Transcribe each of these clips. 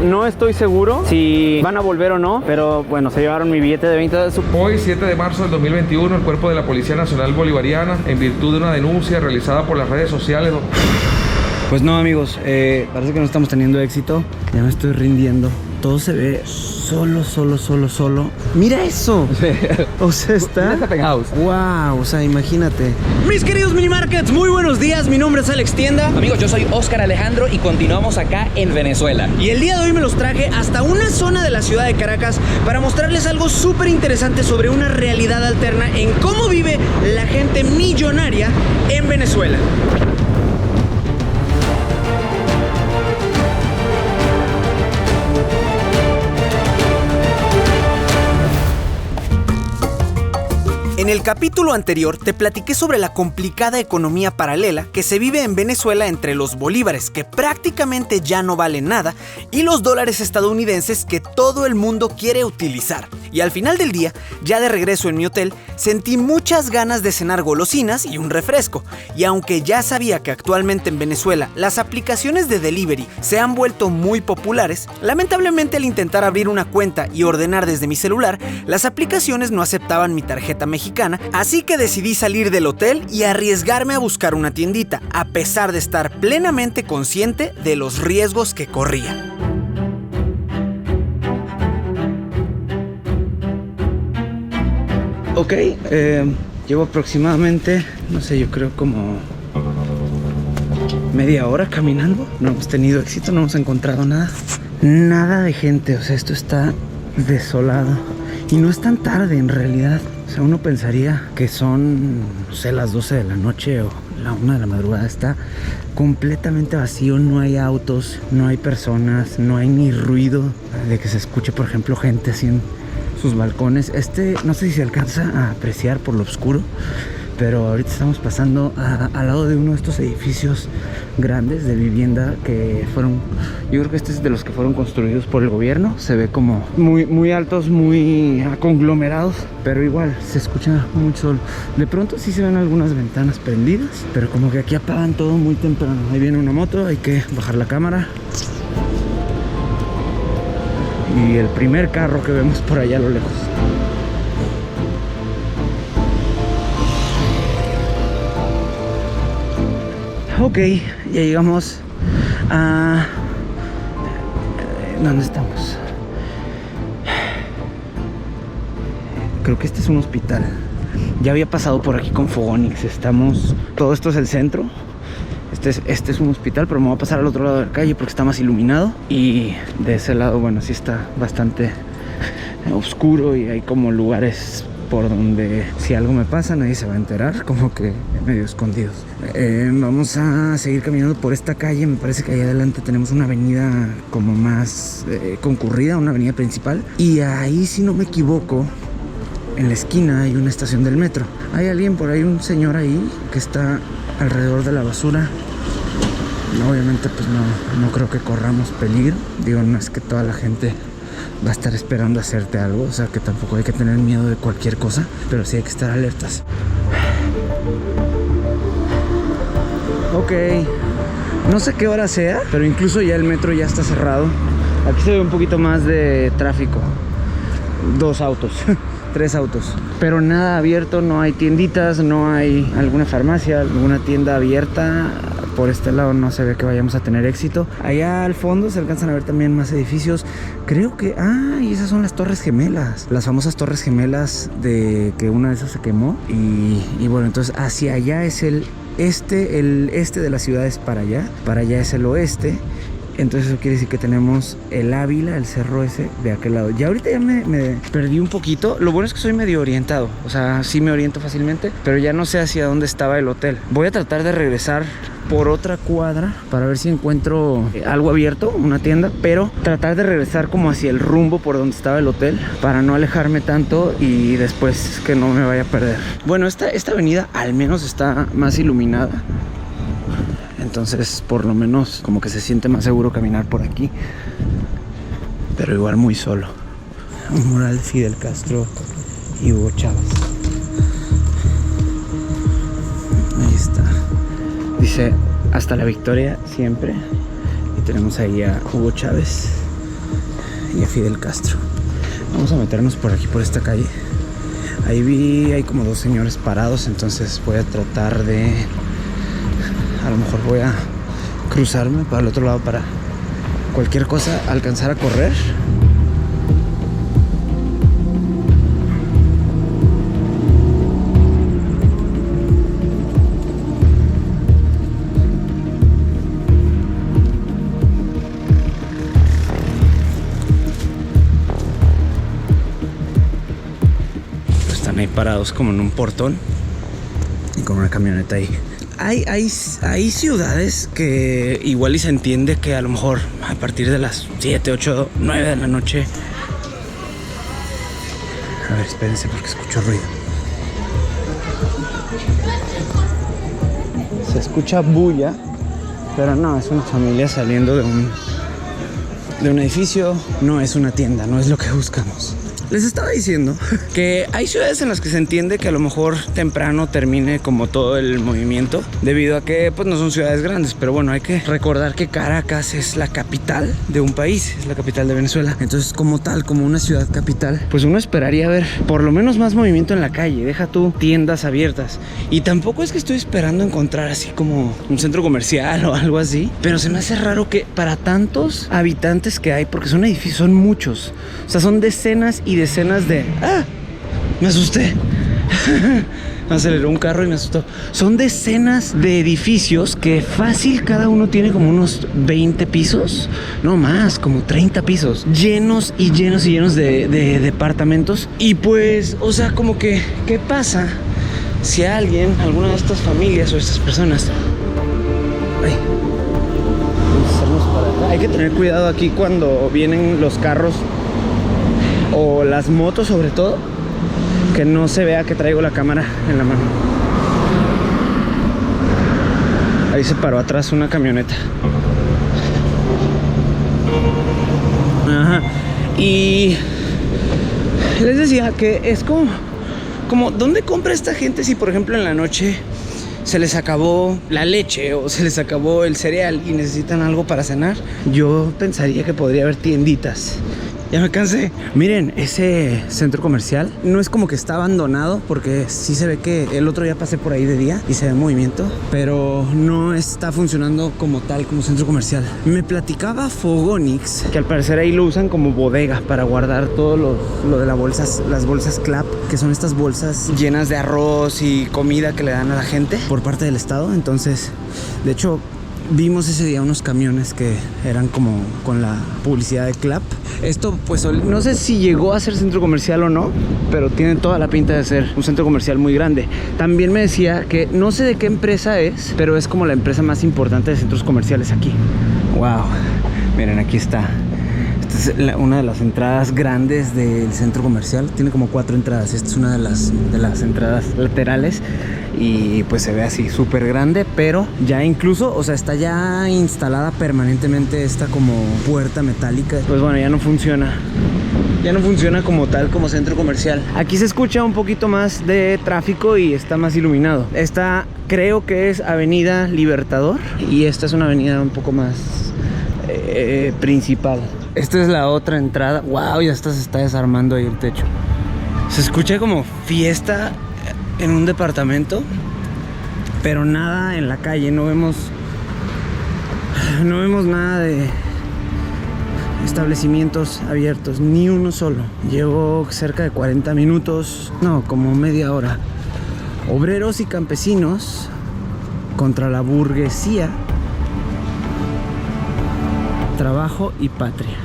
No estoy seguro si van a volver o no, pero bueno, se llevaron mi billete de 20 dólares. Hoy, 7 de marzo del 2021, el cuerpo de la Policía Nacional Bolivariana, en virtud de una denuncia realizada por las redes sociales... Pues no, amigos, parece que no estamos teniendo éxito. Ya me estoy rindiendo. Todo se ve solo. ¡Mira eso! O sea, está House. ¡Wow! O sea, imagínate. Mis queridos Mini Markets, muy buenos días. Mi nombre es Alex Tienda. Amigos, yo soy Oscar Alejandro y continuamos acá en Venezuela. Y el día de hoy me los traje hasta una zona de la ciudad de Caracas para mostrarles algo súper interesante sobre una realidad alterna en cómo vive la gente millonaria en Venezuela. En el capítulo anterior te platiqué sobre la complicada economía paralela que se vive en Venezuela entre los bolívares, que prácticamente ya no valen nada, y los dólares estadounidenses que todo el mundo quiere utilizar. Y al final del día, ya de regreso en mi hotel, sentí muchas ganas de cenar golosinas y un refresco. Y aunque ya sabía que actualmente en Venezuela las aplicaciones de delivery se han vuelto muy populares, lamentablemente al intentar abrir una cuenta y ordenar desde mi celular, las aplicaciones no aceptaban mi tarjeta mexicana, así que decidí salir del hotel y arriesgarme a buscar una tiendita, a pesar de estar plenamente consciente de los riesgos que corría. Ok, llevo aproximadamente, no sé, yo creo como media hora caminando. No hemos tenido éxito, no hemos encontrado nada de gente. O sea, esto está desolado. Y no es tan tarde en realidad. O sea, uno pensaría que son, no sé, las 12 de la noche o la 1 de la madrugada. Está completamente vacío, no hay autos, no hay personas, no hay ni ruido de que se escuche, por ejemplo, gente así en sus balcones. No sé si se alcanza a apreciar por lo oscuro, pero ahorita estamos pasando al lado de uno de estos edificios grandes de vivienda que fueron, yo creo que este es de los que fueron construidos por el gobierno. Se ve como muy altos, muy conglomerados, pero igual se escucha mucho sol. De pronto sí se ven algunas ventanas prendidas, pero como que aquí apagan todo muy temprano. Ahí viene una moto, hay que bajar la cámara. Y el primer carro que vemos por allá a lo lejos. Ok, ya llegamos a... ¿dónde estamos? Creo que este es un hospital. Ya había pasado por aquí con Fogonix. Todo esto es el centro. Este es un hospital, pero me voy a pasar al otro lado de la calle porque está más iluminado. Y de ese lado, bueno, sí está bastante oscuro y hay como lugares por donde si algo me pasa nadie se va a enterar, como que medio escondidos. Vamos a seguir caminando por esta calle. Me parece que ahí adelante tenemos una avenida como más concurrida, una avenida principal. Y ahí, si no me equivoco, en la esquina hay una estación del metro. Hay alguien por ahí, un señor ahí que está alrededor de la basura. Obviamente pues no creo que corramos peligro. Digo, no es que toda la gente va a estar esperando hacerte algo, o sea que tampoco hay que tener miedo de cualquier cosa, pero sí hay que estar alertas. Ok, no sé qué hora sea, pero incluso ya el metro ya está cerrado. Aquí se ve un poquito más de tráfico. 2 autos 3 autos, pero nada abierto. No hay tienditas, no hay alguna farmacia, alguna tienda abierta. Por este lado no se ve que vayamos a tener éxito. Allá al fondo se alcanzan a ver también más edificios. Creo que... y esas son las Torres Gemelas. Las famosas Torres Gemelas, de que una de esas se quemó. Y bueno, entonces hacia allá es el este de la ciudad es para allá es el oeste. Entonces eso quiere decir que tenemos el Ávila, el cerro ese de aquel lado. Ya ahorita ya me perdí un poquito. Lo bueno es que soy medio orientado. O sea, sí me oriento fácilmente, pero ya no sé hacia dónde estaba el hotel. Voy a tratar de regresar por otra cuadra para ver si encuentro algo abierto, una tienda, pero tratar de regresar como hacia el rumbo por donde estaba el hotel para no alejarme tanto y después que no me vaya a perder. Bueno, esta avenida al menos está más iluminada. Entonces, por lo menos, como que se siente más seguro caminar por aquí. Pero igual muy solo. Un mural de Fidel Castro y Hugo Chávez. Ahí está. Dice, hasta la victoria siempre. Y tenemos ahí a Hugo Chávez. y a Fidel Castro. Vamos a meternos por aquí, por esta calle. Ahí hay como dos señores parados, entonces voy a tratar de... A lo mejor voy a cruzarme para el otro lado para cualquier cosa alcanzar a correr. Están ahí parados como en un portón y con una camioneta ahí. Hay ciudades que igual y se entiende que a lo mejor a partir de las 7, 8, 9 de la noche... A ver, espérense porque escucho ruido. Se escucha bulla, pero no, es una familia saliendo de un edificio, no es una tienda, no es lo que buscamos. Les estaba diciendo que hay ciudades en las que se entiende que a lo mejor temprano termine como todo el movimiento, debido a que pues no son ciudades grandes, pero bueno, hay que recordar que Caracas es la capital de un país, es la capital de Venezuela. Entonces, como tal, como una ciudad capital, pues uno esperaría ver por lo menos más movimiento en la calle, deja tú tiendas abiertas. Y tampoco es que estoy esperando encontrar así como un centro comercial o algo así, pero se me hace raro que para tantos habitantes que hay, porque son edificios, son muchos, o sea, son decenas y decenas de... ¡Ah! Me asusté. Me aceleró un carro y me asustó. Son decenas de edificios que fácil cada uno tiene como unos 20 pisos. No más, como 30 pisos. Llenos y llenos y llenos de departamentos. Y pues, o sea, como que, ¿qué pasa si alguien, alguna de estas familias o estas personas... Ay, vamos a hacernos para acá. Hay que tener cuidado aquí cuando vienen los carros o las motos, sobre todo, que no se vea que traigo la cámara en la mano. Ahí se paró atrás una camioneta. Ajá. Y les decía que es como ¿dónde compra esta gente si por ejemplo en la noche se les acabó la leche o se les acabó el cereal y necesitan algo para cenar? Yo pensaría que podría haber tienditas. Ya me cansé. Miren, ese centro comercial no es como que está abandonado, porque sí se ve que el otro día pasé por ahí de día y se ve movimiento, pero no está funcionando como tal, como centro comercial. Me platicaba Fogonix que al parecer ahí lo usan como bodega para guardar todo lo de las bolsas CLAP, que son estas bolsas llenas de arroz y comida que le dan a la gente por parte del estado. Entonces, de hecho, vimos ese día unos camiones que eran como con la publicidad de CLAP. Esto pues no sé si llegó a ser centro comercial o no, pero tiene toda la pinta de ser un centro comercial muy grande. También me decía que no sé de qué empresa es, pero es como la empresa más importante de centros comerciales aquí. Wow, miren, aquí está. Esta es una de las entradas grandes del centro comercial. Tiene como 4 entradas. Esta es una de las entradas laterales. Y pues se ve así súper grande, pero ya incluso, o sea, está ya instalada permanentemente esta como puerta metálica. Pues bueno, ya no funciona. Ya no funciona como tal, como centro comercial. Aquí se escucha un poquito más de tráfico y está más iluminado. Esta creo que es Avenida Libertador y esta es una avenida un poco más principal. Esta es la otra entrada. Wow, ya se está desarmando ahí el techo. Se escucha como fiesta en un departamento, pero nada en la calle. No vemos nada de establecimientos abiertos, ni uno solo. Llevo cerca de 40 minutos, no, como media hora. Obreros y campesinos contra la burguesía, trabajo y patria.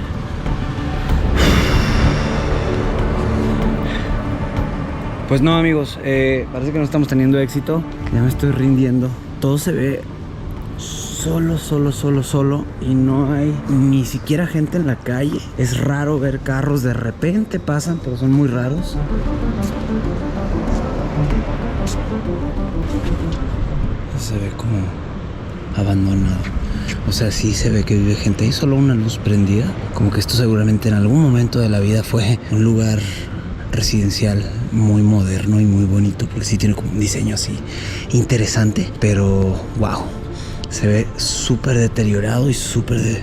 Pues no, amigos, parece que no estamos teniendo éxito. Ya me estoy rindiendo. Todo se ve solo y no hay ni siquiera gente en la calle. Es raro ver carros, de repente pasan, pero son muy raros. Se ve como abandonado. O sea, sí se ve que vive gente. Hay solo una luz prendida. Como que esto seguramente en algún momento de la vida fue un lugar residencial muy moderno y muy bonito, porque sí tiene como un diseño así interesante, pero wow, se ve súper deteriorado y súper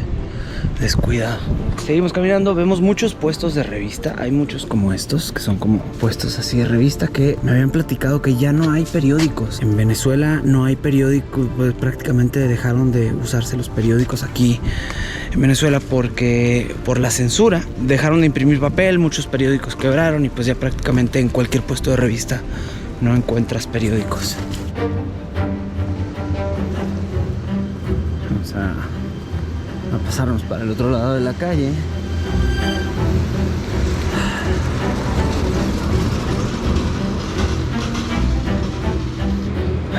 Descuidado. Seguimos caminando, vemos muchos puestos de revista. Hay muchos como estos, que son como puestos así de revista, que me habían platicado que ya no hay periódicos. En Venezuela no hay periódicos, pues prácticamente dejaron de usarse los periódicos aquí en Venezuela porque por la censura dejaron de imprimir papel, muchos periódicos quebraron y pues ya prácticamente en cualquier puesto de revista no encuentras periódicos. Vamos a pasarnos para el otro lado de la calle.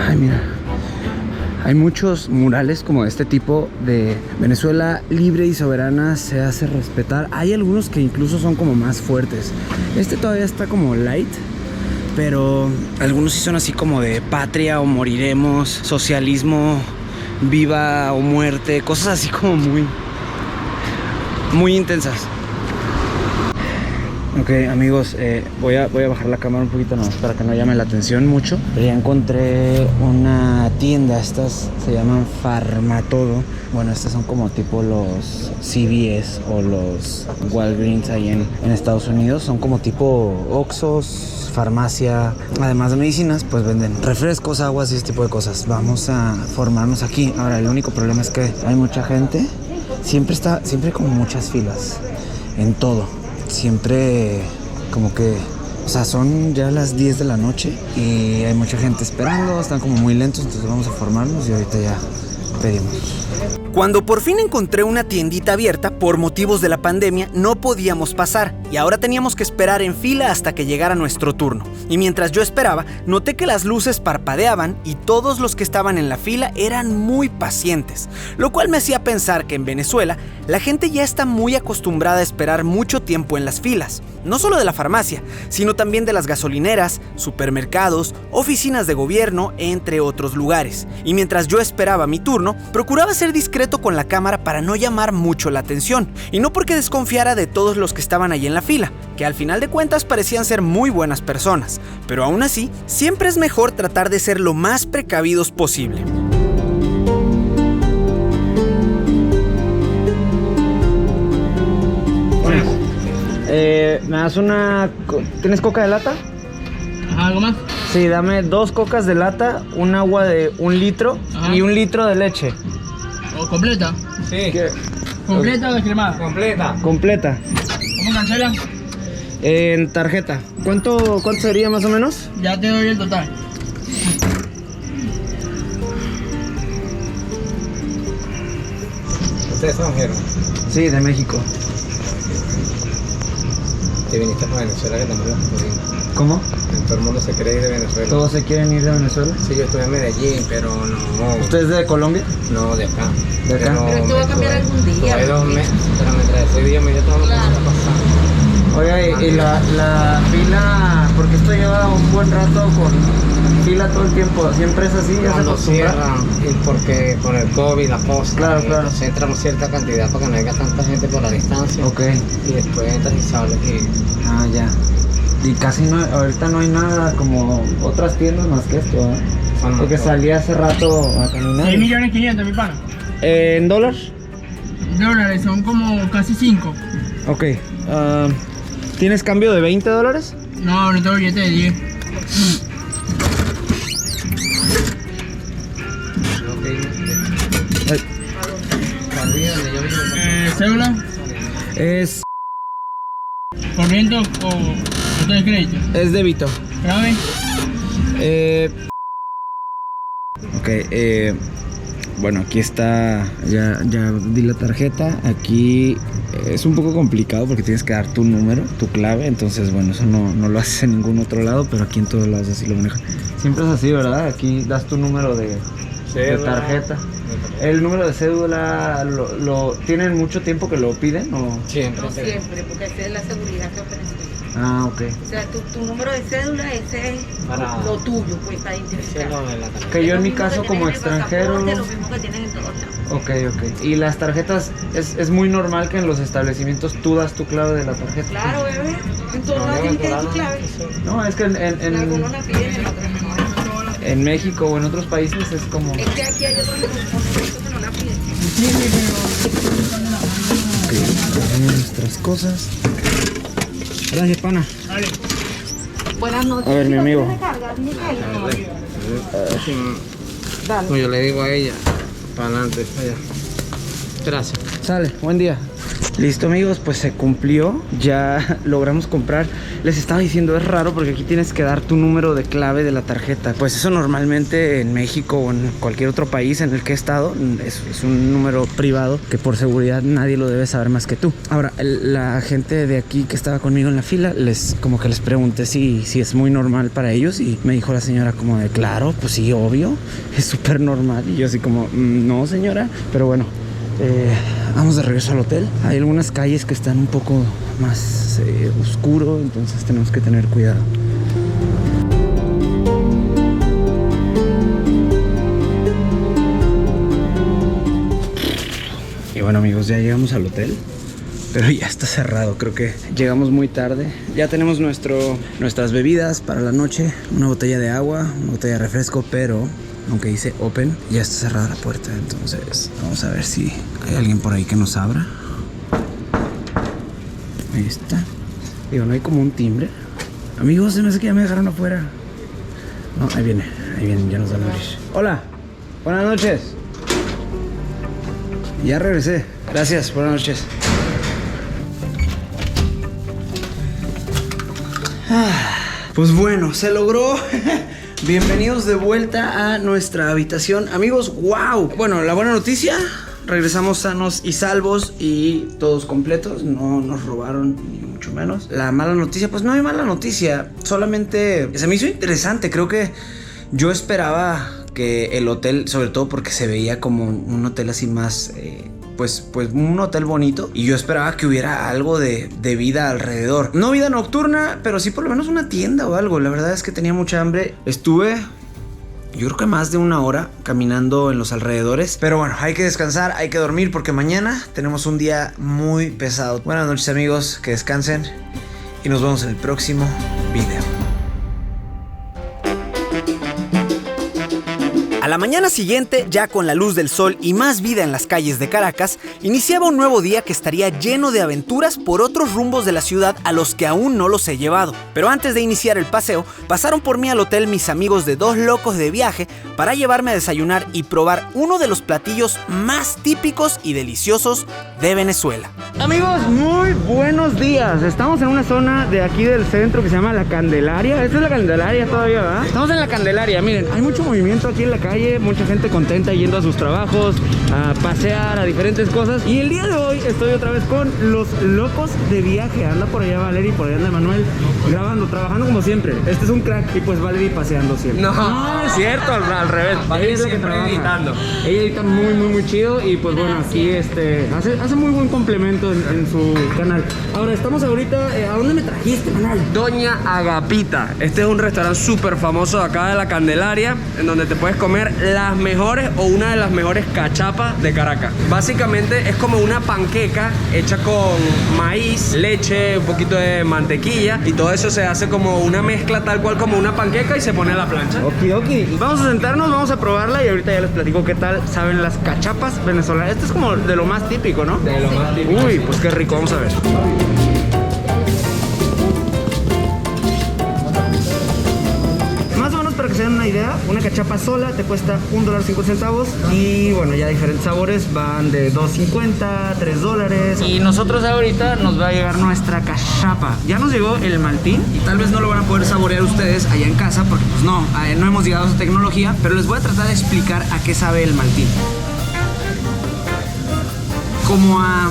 Ay, mira. Hay muchos murales como de este tipo de Venezuela libre y soberana se hace respetar. Hay algunos que incluso son como más fuertes. Este todavía está como light, pero algunos sí son así como de patria o moriremos, socialismo, viva o muerte, cosas así como muy intensas. Ok, amigos, voy a bajar la cámara un poquito más para que no llame la atención mucho. Pero ya encontré una tienda, estas se llaman Farmatodo. Bueno, estas son como tipo los CVS o los Walgreens ahí en Estados Unidos. Son como tipo Oxxos, farmacia. Además de medicinas, pues venden refrescos, aguas y ese tipo de cosas. Vamos a formarnos aquí. Ahora, el único problema es que hay mucha gente. Siempre hay como muchas filas en todo. Siempre como que, o sea, son ya las 10 de la noche y hay mucha gente esperando, están como muy lentos, entonces vamos a formarnos y ahorita ya pedimos. Cuando por fin encontré una tiendita abierta, por motivos de la pandemia no podíamos pasar y ahora teníamos que esperar en fila hasta que llegara nuestro turno. Y mientras yo esperaba, noté que las luces parpadeaban y todos los que estaban en la fila eran muy pacientes, lo cual me hacía pensar que en Venezuela la gente ya está muy acostumbrada a esperar mucho tiempo en las filas, no solo de la farmacia, sino también de las gasolineras, supermercados, oficinas de gobierno, entre otros lugares. Y mientras yo esperaba mi turno, procuraba ser discreto con la cámara para no llamar mucho la atención, y no porque desconfiara de todos los que estaban ahí en la fila, que al final de cuentas parecían ser muy buenas personas, pero aún así, siempre es mejor tratar de ser lo más precavidos posible. ¿Me das una... ¿Tienes coca de lata? ¿Algo más? Sí, dame 2 cocas de lata, un agua de 1 litro. Ajá. Y 1 litro de leche. ¿O completa? Sí. ¿Completa o descremada? Completa. ¿Cómo cancela? En tarjeta. ¿Cuánto sería más o menos? Ya te doy el total. ¿Usted es extranjero? Sí, de México. ¿Te viniste para Venezuela que también lo jodí? ¿Cómo? Todo el mundo se quiere ir de Venezuela. ¿Todos se quieren ir de Venezuela? Sí, yo estuve en Medellín, pero no. ¿Usted es de Colombia? No, de acá. ¿De acá? Pero esto va a cambiar algún día. Tuve 2 meses, pero mientras ese día me dio todo lo que me está pasando. Oiga, y la fila, porque esto lleva un buen rato con fila todo el tiempo, siempre es así, ya se Cuando acostumbra. cierran, y porque con el COVID, la cosa, Claro. entonces entramos cierta cantidad para que no haya tanta gente por la distancia. Ok. Y después entras y sales y... Ah, ya. Y casi no, ahorita no hay nada como otras tiendas más que esto, ¿eh? Porque salí hace rato a caminar. 6.500.000, mi pana. ¿En dólares? Dólares, son como casi 5. Ok. ¿Tienes cambio de $20? No, no tengo billete de 10. Ay, ¿Cédula? es ¿Corriente o de crédito? débito. ¿Grave? Ok, bueno, aquí está, ya di la tarjeta. Aquí es un poco complicado porque tienes que dar tu número, tu clave. Entonces, bueno, eso no lo haces en ningún otro lado, pero aquí en todos lados así lo manejan. Siempre es así, ¿verdad? Aquí das tu número de tarjeta. ¿El número de cédula lo tienen mucho tiempo que lo piden o...? Siempre. No siempre, porque esa es la seguridad que ofrece. Ah, ok. O sea, tu número de cédula, ese es Para- lo tuyo, pues para identificar. Que yo en mi Es lo mismo caso que como tienes en el extranjero... pasaporte, lo mismo que tienes en todos lados. Ok. Y las tarjetas, es muy normal que en los establecimientos tú das tu clave de la tarjeta. Claro, bebé. En todos lados tienes que dar tu clave. No, es que En algunos la piden, en otros no. en México o en otros países es como... Es que aquí hay otros que no la piden. Sí, pero... nuestras cosas. Gracias, pana. Dale. Buenas noches. A ver, mi amigo. No, yo le digo a ella, para adelante, allá. Gracias. Sale, buen día. Listo, amigos, pues se cumplió. Ya logramos comprar. Les estaba diciendo, es raro porque aquí tienes que dar tu número de clave de la tarjeta. Pues eso normalmente en México o en cualquier otro país en el que he estado es un número privado que por seguridad nadie lo debe saber más que tú. Ahora, la gente de aquí que estaba conmigo en la fila, como que les pregunté si es muy normal para ellos, y me dijo la señora como de, claro, pues sí, obvio, es súper normal. Y yo así como, no, señora, pero bueno. Vamos de regreso al hotel. Hay algunas calles que están un poco más oscuro, entonces tenemos que tener cuidado. Y bueno, amigos, ya llegamos al hotel, pero ya está cerrado. Creo que llegamos muy tarde. Ya tenemos nuestras bebidas para la noche. Una botella de agua, una botella de refresco, pero aunque dice open, ya está cerrada la puerta. Entonces vamos a ver si hay alguien por ahí que nos abra. Ahí está. Digo, no hay como un timbre. Amigos, se me hace que ya me dejaron afuera. No, ahí viene, ya nos van a abrir. Hola, buenas noches. Ya regresé. Gracias, buenas noches. Pues bueno, se logró. Bienvenidos de vuelta a nuestra habitación. Amigos, wow. Bueno, la buena noticia, regresamos sanos y salvos y todos completos. No nos robaron, ni mucho menos. La mala noticia, pues no hay mala noticia. Solamente se me hizo interesante. Creo que yo esperaba que el hotel, sobre todo porque se veía como un hotel así más... Pues un hotel bonito, y yo esperaba que hubiera algo de vida alrededor. No vida nocturna, pero sí por lo menos una tienda o algo. La verdad es que tenía mucha hambre. Estuve, yo creo que más de una hora caminando en los alrededores. Pero bueno, hay que descansar, hay que dormir, porque mañana tenemos un día muy pesado. Buenas noches, amigos, que descansen y nos vemos en el próximo video. A la mañana siguiente, ya con la luz del sol y más vida en las calles de Caracas, iniciaba un nuevo día que estaría lleno de aventuras por otros rumbos de la ciudad a los que aún no los he llevado. Pero antes de iniciar el paseo, pasaron por mí al hotel mis amigos de Dos Locos de Viaje para llevarme a desayunar y probar uno de los platillos más típicos y deliciosos de Venezuela. Amigos, muy buenos días. Estamos en una zona de aquí del centro que se llama La Candelaria. Esta es La Candelaria todavía, ¿verdad? Estamos en La Candelaria, miren, hay mucho movimiento aquí en la calle, mucha gente contenta yendo a sus trabajos, a pasear, a diferentes cosas. Y el día de hoy estoy otra vez con Los Locos de Viaje. Anda por allá Valery, por allá anda Manuel, grabando, trabajando como siempre. Este es un crack, y pues Valery paseando siempre. No, es cierto, al revés. Valery es la que trabaja editando. Ella edita muy chido, y pues bueno, aquí hace muy buen complemento en su canal. Ahora, estamos ahorita, ¿a dónde me trajiste, Manuel? Doña Agapita. Este es un restaurante súper famoso de acá de La Candelaria, en donde te puedes comer las mejores o una de las mejores cachapas de Caracas. Básicamente es como una panqueca hecha con maíz, leche, un poquito de mantequilla, y todo eso se hace como una mezcla tal cual como una panqueca y se pone a la plancha. Okidoki. Vamos a sentarnos, vamos a probarla, y ahorita ya les platico qué tal saben las cachapas venezolanas. Este es como de lo más típico, ¿no? De lo más típico. Uy, pues qué rico, vamos a ver. Más o menos para que se den una idea, una cachapa sola te cuesta $1.05, y bueno, ya diferentes sabores van de $2.50, $3. Y nosotros ahorita nos va a llegar nuestra cachapa. Ya nos llegó el maltín, y tal vez no lo van a poder saborear ustedes allá en casa, porque pues no hemos llegado a esa tecnología, pero les voy a tratar de explicar a qué sabe el maltín. Como a...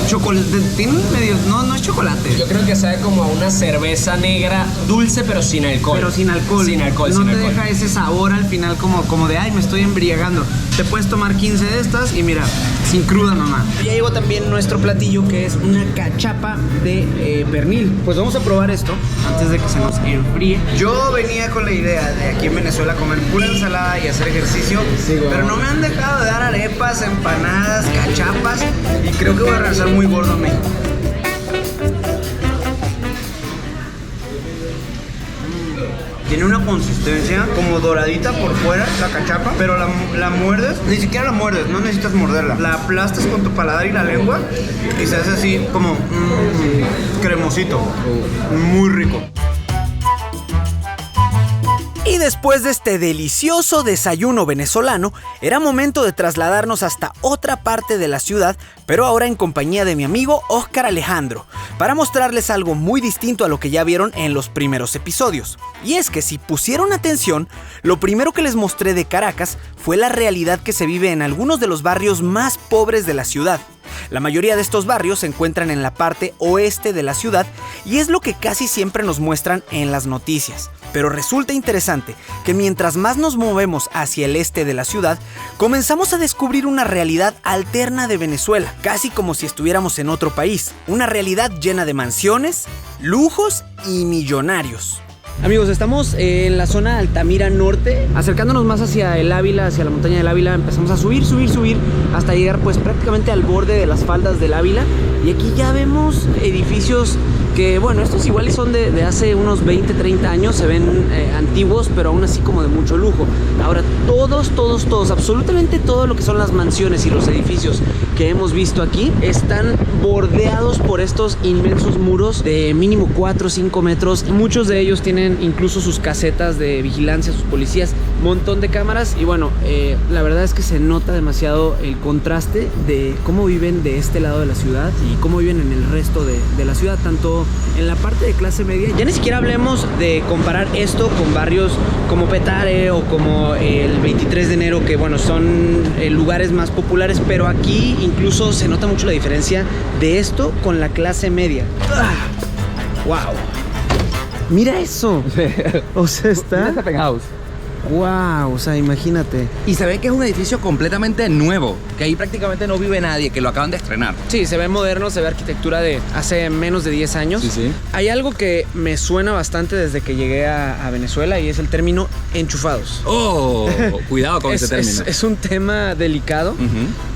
chocolate, tiene medio, no es chocolate. Yo creo que sabe como a una cerveza negra dulce, pero sin alcohol. Pero sin alcohol. Sin alcohol, no sin te alcohol. deja ese sabor al final como de, ay, me estoy embriagando. Te puedes tomar 15 de estas y mira, sin cruda, mamá. Ya llegó también nuestro platillo, que es una cachapa de pernil. Pues vamos a probar esto antes de que se nos enfríe. Yo venía con la idea de aquí en Venezuela comer pura ensalada y hacer ejercicio, pero no me han dejado de dar arepas, empanadas, cachapas, y creo que voy a regresar muy gordo a México. Tiene una consistencia como doradita por fuera, la cachapa, pero la muerdes, ni siquiera la muerdes, no necesitas morderla. La aplastas con tu paladar y la lengua y se hace así como cremosito. Muy rico. Y después de este delicioso desayuno venezolano, era momento de trasladarnos hasta otra parte de la ciudad, pero ahora en compañía de mi amigo Óscar Alejandro, para mostrarles algo muy distinto a lo que ya vieron en los primeros episodios. Y es que si pusieron atención, lo primero que les mostré de Caracas fue la realidad que se vive en algunos de los barrios más pobres de la ciudad. La mayoría de estos barrios se encuentran en la parte oeste de la ciudad y es lo que casi siempre nos muestran en las noticias. Pero resulta interesante que mientras más nos movemos hacia el este de la ciudad, comenzamos a descubrir una realidad alterna de Venezuela, casi como si estuviéramos en otro país. Una realidad llena de mansiones, lujos y millonarios. Amigos, estamos en la zona Altamira Norte, acercándonos más hacia el Ávila, hacia la montaña del Ávila. Empezamos a subir hasta llegar pues prácticamente al borde de las faldas del Ávila. Y aquí ya vemos edificios que, bueno, estos iguales son de hace unos 20, 30 años, se ven antiguos, pero aún así como de mucho lujo. Ahora, todos, absolutamente todo lo que son las mansiones y los edificios que hemos visto aquí están bordeados por estos inmensos muros de mínimo 4 o 5 metros. Muchos de ellos tienen incluso sus casetas de vigilancia, sus policías, montón de cámaras. Y bueno, la verdad es que se nota demasiado el contraste de cómo viven de este lado de la ciudad y cómo viven en el resto de la ciudad, tanto en la parte de clase media. Ya ni siquiera hablemos de comparar esto con barrios como Petare o como el 23 de enero, que bueno, son lugares más populares, pero aquí incluso se nota mucho la diferencia de esto con la clase media. ¡Wow! Mira eso. O sea, está... Wow, o sea, imagínate. Y se ve que es un edificio completamente nuevo, que ahí prácticamente no vive nadie, que lo acaban de estrenar. Sí, se ve moderno, se ve arquitectura de hace menos de 10 años. Sí. Hay algo que me suena bastante desde que llegué a Venezuela y es el término enchufados. Oh, cuidado con ese término. Es un tema delicado,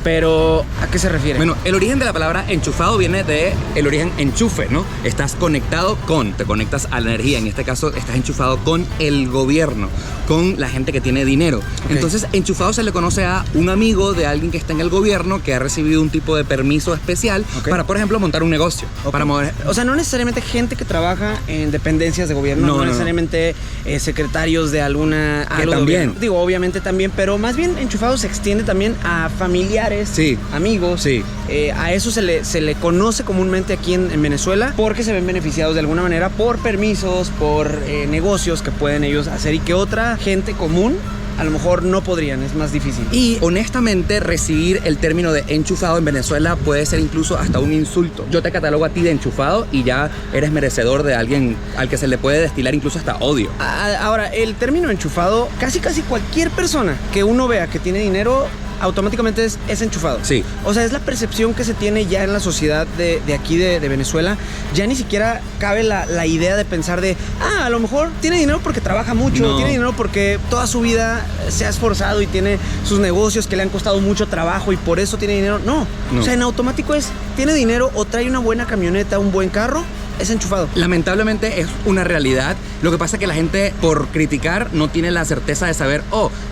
pero ¿a qué se refiere? Bueno, el origen de la palabra enchufado viene de el origen enchufe, ¿no? Estás conectado te conectas a la energía. En este caso, estás enchufado con el gobierno, con la gente que tiene dinero. Okay. Entonces, enchufado se le conoce a un amigo de alguien que está en el gobierno que ha recibido un tipo de permiso especial para, por ejemplo, montar un negocio. Para mover... O sea, no necesariamente gente que trabaja en dependencias de gobierno, no necesariamente secretarios de alguna... también. Digo, obviamente también, pero más bien enchufado se extiende también a familiares, amigos. Sí. A eso se le conoce comúnmente aquí en Venezuela porque se ven beneficiados de alguna manera por permisos, por negocios que pueden ellos hacer y que otra gente común a lo mejor no podrían, es más difícil. Y honestamente recibir el término de enchufado en Venezuela puede ser incluso hasta un insulto. Yo te catalogo a ti de enchufado y ya eres merecedor de alguien al que se le puede destilar incluso hasta odio. Ahora, el término enchufado, casi cualquier persona que uno vea que tiene dinero automáticamente es enchufado. Sí. O sea, es la percepción que se tiene ya en la sociedad de aquí de Venezuela. Ya ni siquiera cabe la idea de pensar de, a lo mejor tiene dinero porque trabaja mucho, tiene dinero porque toda su vida se ha esforzado y tiene sus negocios que le han costado mucho trabajo y por eso tiene dinero. No. O sea, en automático tiene dinero o trae una buena camioneta, un buen carro, es enchufado. Lamentablemente es una realidad. Lo que pasa es que la gente, por criticar, no tiene la certeza de saber,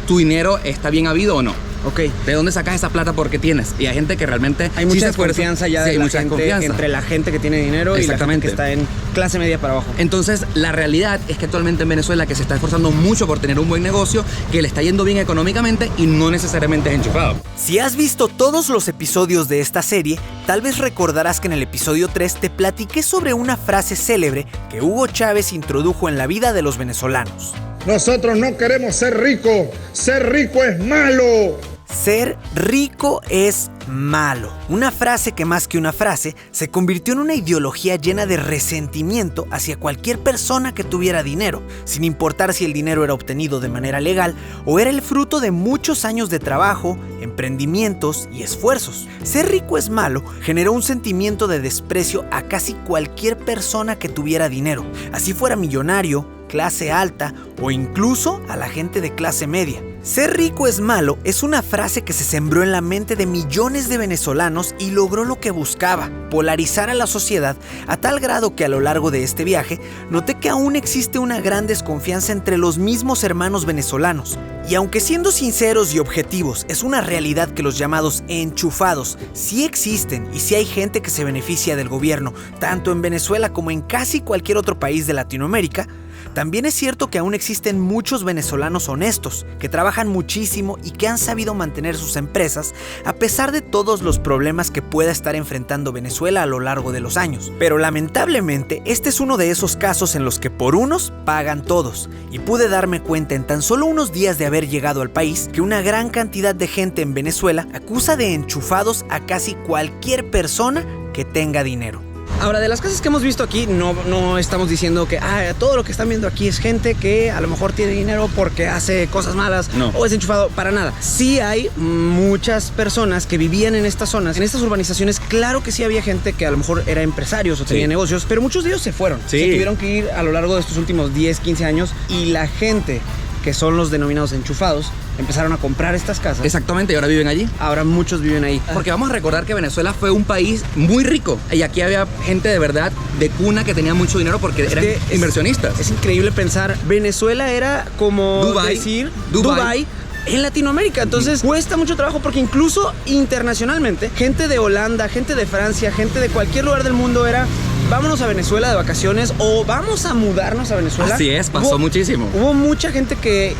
tu dinero está bien habido o no. Ok. ¿De dónde sacas esa plata? Porque tienes. Y hay gente que realmente... Hay mucha desconfianza ya de la gente, confianza entre la gente que tiene dinero y la gente que está en clase media para abajo. Entonces, la realidad es que actualmente en Venezuela que se está esforzando mucho por tener un buen negocio, que le está yendo bien económicamente y no necesariamente es enchufado. Si has visto todos los episodios de esta serie, tal vez recordarás que en el episodio 3 te platiqué sobre una frase célebre que Hugo Chávez introdujo en la vida de los venezolanos. Nosotros no queremos ser ricos. Ser rico es malo. Ser rico es malo. Una frase que más que una frase se convirtió en una ideología llena de resentimiento hacia cualquier persona que tuviera dinero, sin importar si el dinero era obtenido de manera legal o era el fruto de muchos años de trabajo, emprendimientos y esfuerzos. Ser rico es malo generó un sentimiento de desprecio a casi cualquier persona que tuviera dinero, así fuera millonario, clase alta o incluso a la gente de clase media. Ser rico es malo es una frase que se sembró en la mente de millones de venezolanos y logró lo que buscaba, polarizar a la sociedad a tal grado que a lo largo de este viaje noté que aún existe una gran desconfianza entre los mismos hermanos venezolanos. Y aunque siendo sinceros y objetivos es una realidad que los llamados enchufados sí existen y sí hay gente que se beneficia del gobierno, tanto en Venezuela como en casi cualquier otro país de Latinoamérica, también es cierto que aún existen muchos venezolanos honestos, que trabajan muchísimo y que han sabido mantener sus empresas a pesar de todos los problemas que pueda estar enfrentando Venezuela a lo largo de los años. Pero lamentablemente, este es uno de esos casos en los que por unos pagan todos, y pude darme cuenta en tan solo unos días de haber llegado al país que una gran cantidad de gente en Venezuela acusa de enchufados a casi cualquier persona que tenga dinero. Ahora, de las casas que hemos visto aquí, no estamos diciendo que todo lo que están viendo aquí es gente que a lo mejor tiene dinero porque hace cosas malas o es enchufado, para nada. Sí hay muchas personas que vivían en estas zonas, en estas urbanizaciones. Claro que sí había gente que a lo mejor era empresarios o tenía negocios, pero muchos de ellos se fueron. Se tuvieron que ir a lo largo de estos últimos 10, 15 años y la gente que son los denominados enchufados empezaron a comprar estas casas. Exactamente, y ahora viven allí. Ahora muchos viven ahí. Porque vamos a recordar que Venezuela fue un país muy rico y aquí había gente de verdad de cuna que tenía mucho dinero porque eran inversionistas. Es increíble pensar, Venezuela era como Dubái. decir Dubái en Latinoamérica. Entonces cuesta mucho trabajo porque incluso internacionalmente, gente de Holanda, gente de Francia, gente de cualquier lugar del mundo era: vámonos a Venezuela de vacaciones o vamos a mudarnos a Venezuela. Así es, pasó muchísimo. Hubo mucha gente que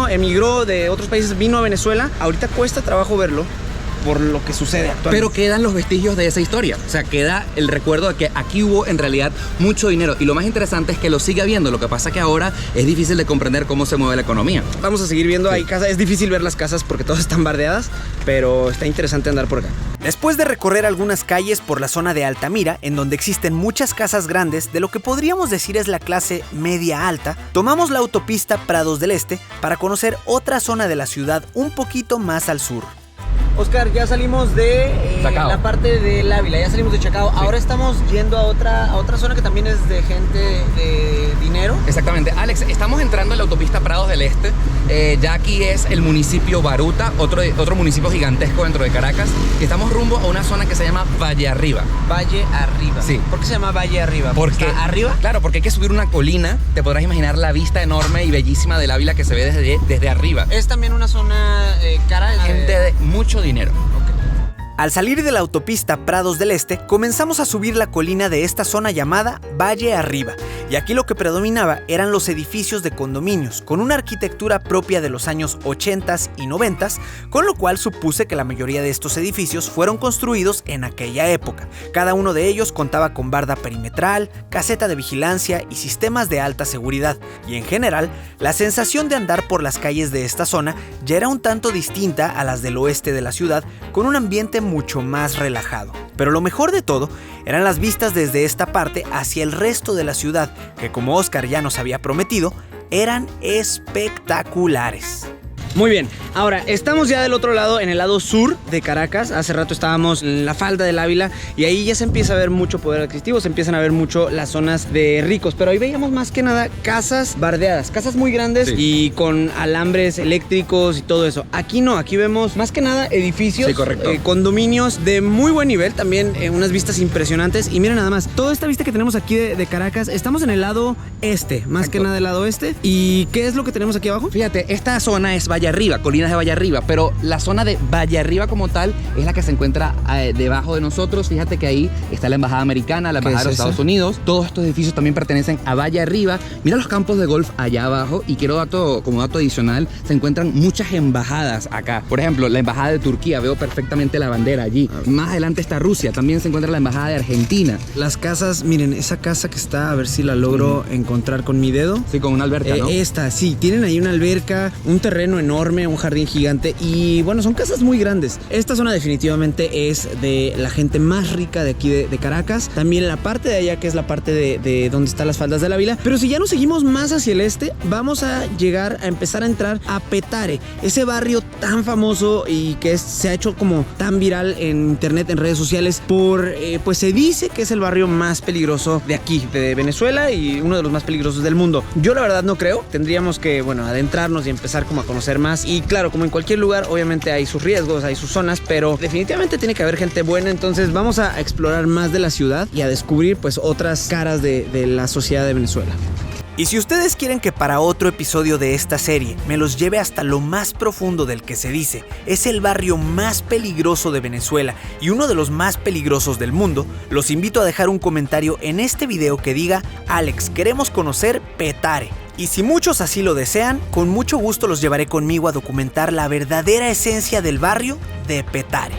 emigró de otros países, vino a Venezuela. Ahorita cuesta trabajo verlo por lo que sucede actualmente. Pero quedan los vestigios de esa historia. O sea, queda el recuerdo de que aquí hubo en realidad mucho dinero. Y lo más interesante es que lo sigue habiendo. Lo que pasa es que ahora es difícil de comprender cómo se mueve la economía. Vamos a seguir viendo ahí casas. Es difícil ver las casas porque todas están bardeadas, pero está interesante andar por acá. Después de recorrer algunas calles por la zona de Altamira, en donde existen muchas casas grandes de lo que podríamos decir es la clase media alta, tomamos la autopista Prados del Este para conocer otra zona de la ciudad un poquito más al sur. Oscar, ya salimos de la parte del Ávila, ya salimos de Chacao. Sí. Ahora estamos yendo a otra zona que también es de gente de dinero. Exactamente. Alex, estamos entrando en la autopista Prados del Este. Ya aquí es el municipio Baruta, otro municipio gigantesco dentro de Caracas. Y estamos rumbo a una zona que se llama Valle Arriba. Valle Arriba. Sí. ¿Por qué se llama Valle Arriba? Porque ¿está arriba? Claro, porque hay que subir una colina. Te podrás imaginar la vista enorme y bellísima del Ávila que se ve desde arriba. Es también una zona cara. Gente de mucho dinero. Al salir de la autopista Prados del Este, comenzamos a subir la colina de esta zona llamada Valle Arriba, y aquí lo que predominaba eran los edificios de condominios, con una arquitectura propia de los años 80s y 90s, con lo cual supuse que la mayoría de estos edificios fueron construidos en aquella época. Cada uno de ellos contaba con barda perimetral, caseta de vigilancia y sistemas de alta seguridad, y en general, la sensación de andar por las calles de esta zona ya era un tanto distinta a las del oeste de la ciudad, con un ambiente mucho más relajado. Pero lo mejor de todo eran las vistas desde esta parte hacia el resto de la ciudad, que como Oscar ya nos había prometido, eran espectaculares. Muy bien, ahora estamos ya del otro lado, en el lado sur de Caracas. Hace rato estábamos en la falda del Ávila y ahí ya se empieza a ver mucho poder adquisitivo, se empiezan a ver mucho las zonas de ricos, pero ahí veíamos más que nada casas bardeadas, casas muy grandes y con alambres eléctricos y todo eso. Aquí no, aquí vemos más que nada edificios, condominios de muy buen nivel, también unas vistas impresionantes. Y miren nada más, toda esta vista que tenemos aquí de Caracas, estamos en el lado este, más que nada el lado este. ¿Y qué es lo que tenemos aquí abajo? Fíjate, esta zona es Valle Arriba, colinas de Valle Arriba, pero la zona de Valle Arriba como tal es la que se encuentra debajo de nosotros. Fíjate que ahí está la embajada americana, la embajada de los Estados Unidos. Todos estos edificios también pertenecen a Valle Arriba. Mira los campos de golf allá abajo, y como dato adicional, se encuentran muchas embajadas acá. Por ejemplo, la embajada de Turquía, veo perfectamente la bandera allí. Más adelante está Rusia, también se encuentra la embajada de Argentina. Las casas, miren, esa casa que está, a ver si la logro encontrar con mi dedo. Sí, con una alberca, ¿no? Esta, sí, tienen ahí una alberca, un terreno enorme, un jardín gigante, y bueno, son casas muy grandes. Esta zona definitivamente es de la gente más rica de aquí de Caracas. También la parte de allá, que es la parte de donde están las faldas del Ávila. Pero si ya nos seguimos más hacia el este, vamos a llegar a empezar a entrar a Petare, ese barrio tan famoso y que se ha hecho como tan viral en internet, en redes sociales, pues se dice que es el barrio más peligroso de aquí, de Venezuela, y uno de los más peligrosos del mundo. Yo la verdad no creo. Tendríamos que, adentrarnos y empezar como a conocer ver más. Y claro, como en cualquier lugar, obviamente hay sus riesgos, hay sus zonas, pero definitivamente tiene que haber gente buena. Entonces vamos a explorar más de la ciudad y a descubrir pues otras caras de la sociedad de Venezuela. Y si ustedes quieren que para otro episodio de esta serie me los lleve hasta lo más profundo del que se dice es el barrio más peligroso de Venezuela y uno de los más peligrosos del mundo, los invito a dejar un comentario en este video que diga: Alex, queremos conocer Petare. Y si muchos así lo desean, con mucho gusto los llevaré conmigo a documentar la verdadera esencia del barrio de Petare.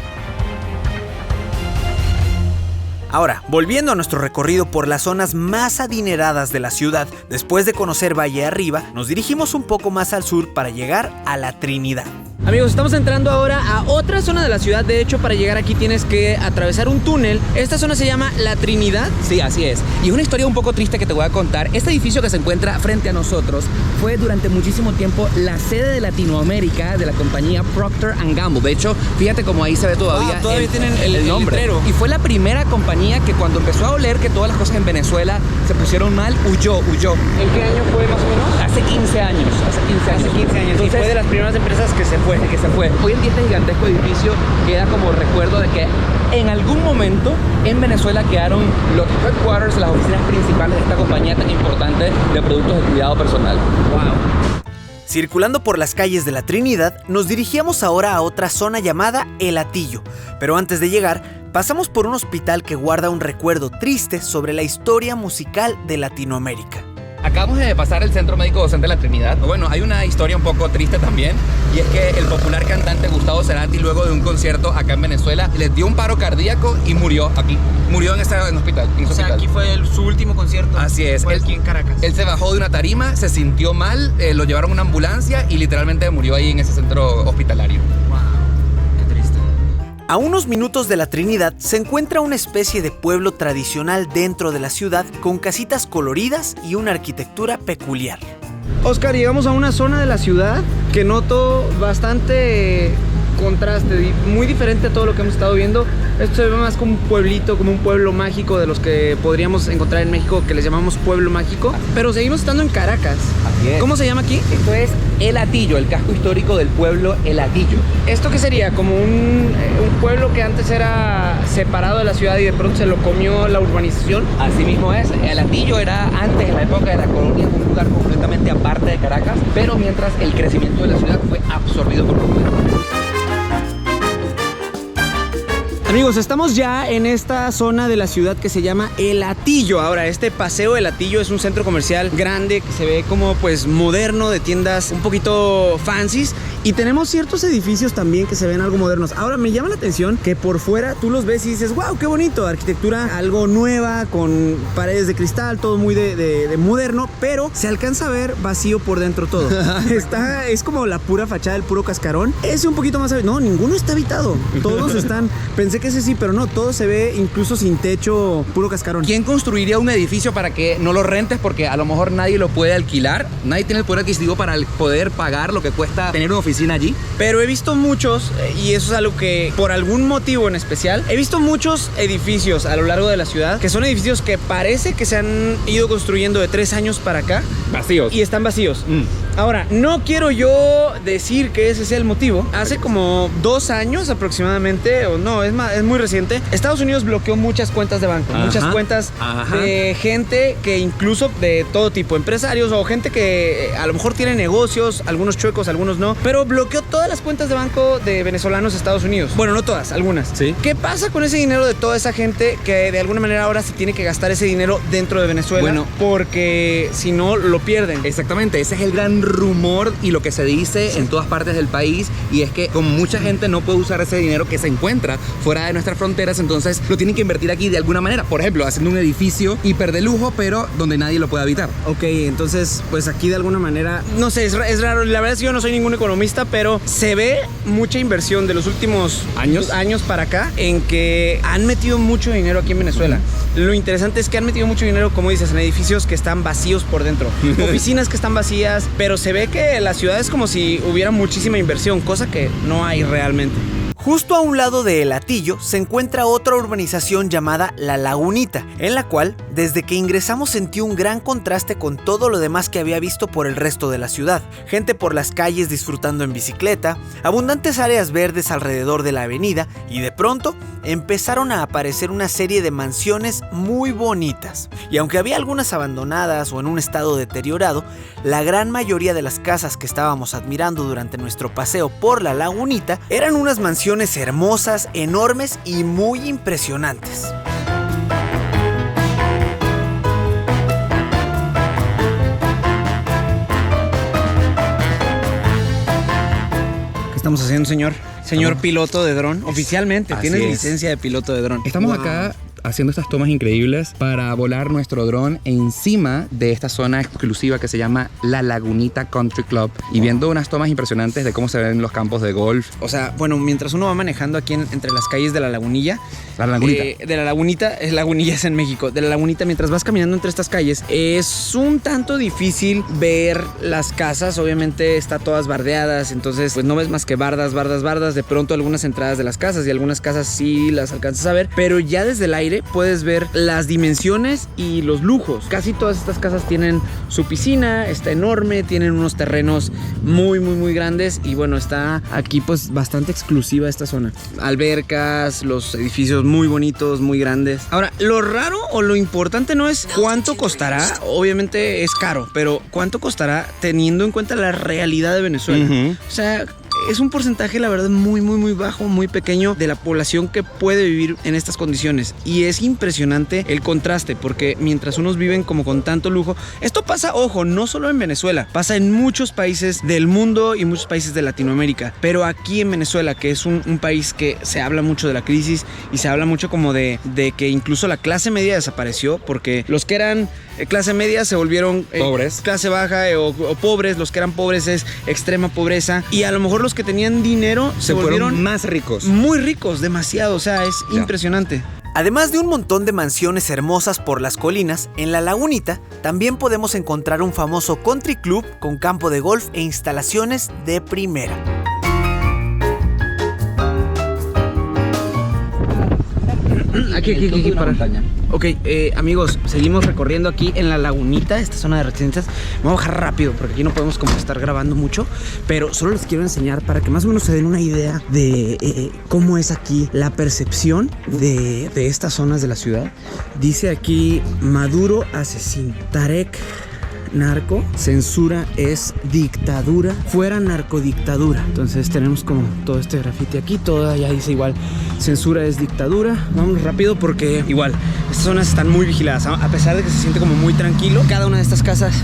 Ahora, volviendo a nuestro recorrido por las zonas más adineradas de la ciudad, después de conocer Valle Arriba, nos dirigimos un poco más al sur para llegar a La Trinidad. Amigos, estamos entrando ahora a otra zona de la ciudad. De hecho, para llegar aquí tienes que atravesar un túnel. Esta zona se llama La Trinidad. Sí, así es. Y es una historia un poco triste que te voy a contar. Este edificio que se encuentra frente a nosotros fue durante muchísimo tiempo la sede de Latinoamérica de la compañía Procter & Gamble. De hecho, fíjate cómo ahí se ve todavía, todavía tienen el nombre. letrero. Y fue la primera compañía que cuando empezó a oler que todas las cosas en Venezuela se pusieron mal, huyó. ¿En qué año fue más o menos? Hace 15 años. Hace 15 años. Entonces, y fue de las primeras empresas que se fue. Hoy en día este gigantesco edificio queda como recuerdo de que en algún momento en Venezuela quedaron los headquarters, las oficinas principales de esta compañía tan importante de productos de cuidado personal. Wow. Circulando por las calles de La Trinidad, nos dirigíamos ahora a otra zona llamada El Hatillo. Pero antes de llegar, pasamos por un hospital que guarda un recuerdo triste sobre la historia musical de Latinoamérica. Acabamos de pasar el Centro Médico Docente de La Trinidad. Bueno, hay una historia un poco triste también, y es que el popular cantante Gustavo Cerati, luego de un concierto acá en Venezuela, le dio un paro cardíaco y murió aquí. Murió en ese hospital. Aquí fue su último concierto. Así es. Fue aquí en Caracas. Él se bajó de una tarima, se sintió mal, lo llevaron a una ambulancia y literalmente murió ahí en ese centro hospitalario. A unos minutos de La Trinidad se encuentra una especie de pueblo tradicional dentro de la ciudad con casitas coloridas y una arquitectura peculiar. Oscar, llegamos a una zona de la ciudad que noto bastante contraste, muy diferente a todo lo que hemos estado viendo. Esto se ve más como un pueblito, como un pueblo mágico de los que podríamos encontrar en México, que les llamamos pueblo mágico. Pero seguimos estando en Caracas. Así es. ¿Cómo se llama aquí? Esto es El Hatillo, el casco histórico del pueblo El Hatillo. ¿Esto qué sería? Como un pueblo que antes era separado de la ciudad y de pronto se lo comió la urbanización. Así mismo es. El Hatillo era antes, en la época de la colonia, un lugar completamente aparte de Caracas, pero mientras el crecimiento de la ciudad fue absorbido por completo. Amigos, estamos ya en esta zona de la ciudad que se llama El Hatillo. Ahora, este paseo El Hatillo es un centro comercial grande que se ve como pues moderno, de tiendas un poquito fancies. Y tenemos ciertos edificios también que se ven algo modernos. Ahora, me llama la atención que por fuera tú los ves y dices, wow, qué bonito, arquitectura algo nueva, con paredes de cristal, todo muy de moderno, pero se alcanza a ver vacío por dentro todo. Es como la pura fachada, el puro cascarón. Ese un poquito más... No, ninguno está habitado. Todos están... Pensé que ese sí, pero no, todo se ve incluso sin techo, puro cascarón. ¿Quién construiría un edificio para que no lo rentes? Porque a lo mejor nadie lo puede alquilar. Nadie tiene el poder adquisitivo para poder pagar lo que cuesta tener una oficina allí. Pero he visto muchos, y eso es algo que por algún motivo en especial, he visto muchos edificios a lo largo de la ciudad, que son edificios que parece que se han ido construyendo de 3 años para acá. Vacíos. Y están vacíos. Ahora, no quiero yo decir que ese sea el motivo. Hace como 2 años aproximadamente, o no, es muy reciente, Estados Unidos bloqueó muchas cuentas de banco, muchas cuentas de gente que incluso de todo tipo, empresarios o gente que a lo mejor tiene negocios, algunos chuecos, algunos no, pero bloqueó todas las cuentas de banco de venezolanos de Estados Unidos. Bueno, no todas, algunas. ¿Sí? ¿Qué pasa con ese dinero de toda esa gente que de alguna manera ahora se tiene que gastar ese dinero dentro de Venezuela? Bueno, porque si no, lo pierden. Exactamente, ese es el gran rumor y lo que se dice en todas partes del país, y es que como mucha gente no puede usar ese dinero que se encuentra fuera de nuestras fronteras, entonces lo tienen que invertir aquí de alguna manera, por ejemplo, haciendo un edificio hiper de lujo, pero donde nadie lo puede habitar. Ok, entonces pues aquí de alguna manera, no sé, es raro, la verdad es que yo no soy ningún economista, pero se ve mucha inversión de los últimos años para acá en que han metido mucho dinero aquí en Venezuela. Lo interesante es que han metido mucho dinero, como dices, en edificios que están vacíos por dentro, oficinas que están vacías, pero se ve que la ciudad es como si hubiera muchísima inversión, cosa que no hay realmente. Justo a un lado de El Hatillo se encuentra otra urbanización llamada La Lagunita, en la cual, desde que ingresamos sentí un gran contraste con todo lo demás que había visto por el resto de la ciudad. Gente por las calles disfrutando en bicicleta, abundantes áreas verdes alrededor de la avenida y de pronto empezaron a aparecer una serie de mansiones muy bonitas. Y aunque había algunas abandonadas o en un estado deteriorado, la gran mayoría de las casas que estábamos admirando durante nuestro paseo por La Lagunita eran unas mansiones hermosas, enormes y muy impresionantes. ¿Qué estamos haciendo, señor? Señor piloto de dron, oficialmente tienes licencia de piloto de dron. Estamos acá haciendo estas tomas increíbles para volar nuestro dron encima de esta zona exclusiva que se llama La Lagunita Country Club y viendo unas tomas impresionantes de cómo se ven los campos de golf. O sea, bueno, mientras uno va manejando aquí entre las calles de La Lagunilla, La Lagunita. de La Lagunita, Lagunilla es en México, de La Lagunita, mientras vas caminando entre estas calles, es un tanto difícil ver las casas, obviamente está todas bardeadas, entonces pues no ves más que bardas, de pronto algunas entradas de las casas y algunas casas sí las alcanzas a ver, pero ya desde el aire puedes ver las dimensiones y los lujos. Casi todas estas casas tienen su piscina, está enorme, tienen unos terrenos muy grandes y bueno, está aquí pues bastante exclusiva esta zona. Albercas, los edificios muy bonitos, muy grandes. Ahora, lo raro o lo importante no es cuánto costará, obviamente es caro, pero cuánto costará teniendo en cuenta la realidad de Venezuela. O sea, es un porcentaje, la verdad, muy bajo, muy pequeño de la población que puede vivir en estas condiciones. Y es impresionante el contraste, porque mientras unos viven como con tanto lujo, esto pasa, ojo, no solo en Venezuela, pasa en muchos países del mundo y muchos países de Latinoamérica. Pero aquí en Venezuela, que es un país que se habla mucho de la crisis y se habla mucho como de que incluso la clase media desapareció, porque los que eran clase media se volvieron pobres, clase baja o pobres, los que eran pobres es extrema pobreza, y a lo mejor los que tenían dinero se volvieron más ricos. Muy ricos, demasiado, o sea, es impresionante. Además de un montón de mansiones hermosas por las colinas, en La Lagunita también podemos encontrar un famoso country club con campo de golf e instalaciones de primera. Aquí para montaña. Ok, amigos, seguimos recorriendo aquí en La Lagunita, esta zona de residencias. Me voy a bajar rápido porque aquí no podemos como estar grabando mucho, pero solo les quiero enseñar para que más o menos se den una idea de cómo es aquí la percepción de estas zonas de la ciudad. Dice aquí Maduro asesino, Tarek narco, censura es dictadura, fuera narcodictadura. Entonces tenemos como todo este grafiti aquí, todo allá dice igual, censura es dictadura. Vamos rápido porque igual estas zonas están muy vigiladas, a pesar de que se siente como muy tranquilo. Cada una de estas casas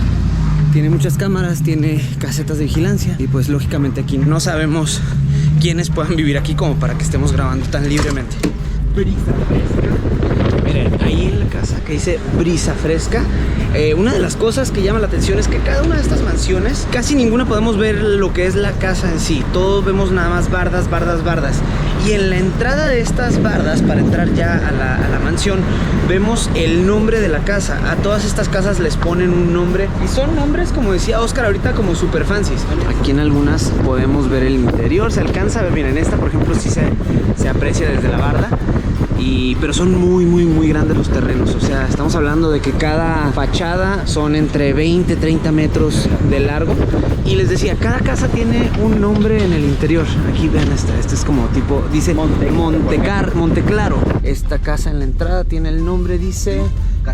tiene muchas cámaras, tiene casetas de vigilancia y pues lógicamente aquí no sabemos quiénes puedan vivir aquí como para que estemos grabando tan libremente. Brisa fresca. Miren, ahí en la casa que dice brisa fresca. Una de las cosas que llama la atención es que cada una de estas mansiones, casi ninguna podemos ver lo que es la casa en sí. Todos vemos nada más bardas. Y en la entrada de estas bardas, para entrar ya a la mansión, vemos el nombre de la casa. A todas estas casas les ponen un nombre. Y son nombres, como decía Oscar ahorita, como super fancies. Aquí en algunas podemos ver el interior. Se alcanza a ver, miren, esta por ejemplo sí se aprecia desde la barda. Pero son muy grandes los terrenos. O sea, estamos hablando de que cada fachada son entre 20 y 30 metros de largo. Y les decía, cada casa tiene un nombre en el interior. Aquí ven este es como tipo, dice Monteclaro. Esta casa en la entrada tiene el nombre, dice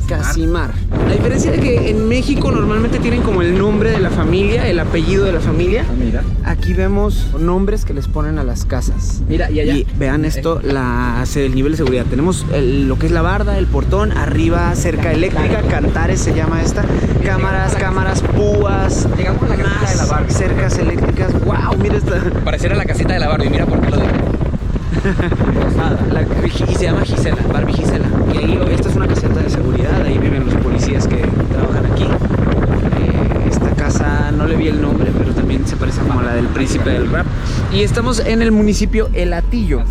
Casimar. La diferencia de que en México normalmente tienen como el nombre de la familia, el apellido de la familia. Mira. Aquí vemos nombres que les ponen a las casas. Mira, y allá. Y vean esto, el nivel de seguridad. Tenemos lo que es la barda, el portón, arriba cerca eléctrica, Cantares se llama esta. Cámaras, púas. Llegamos a la casita de la Barbie. Cercas eléctricas. ¡Wow! Mira esta. Pareciera la casita de la Barbie, mira por qué lo digo. Y se llama Gisela, Barbie Gisela. Y ahí, esta es una caseta de seguridad, ahí viven los policías que trabajan aquí. Esta casa no le vi el nombre, pero también se parece como a la del príncipe del rap. Y estamos en el municipio El Hatillo.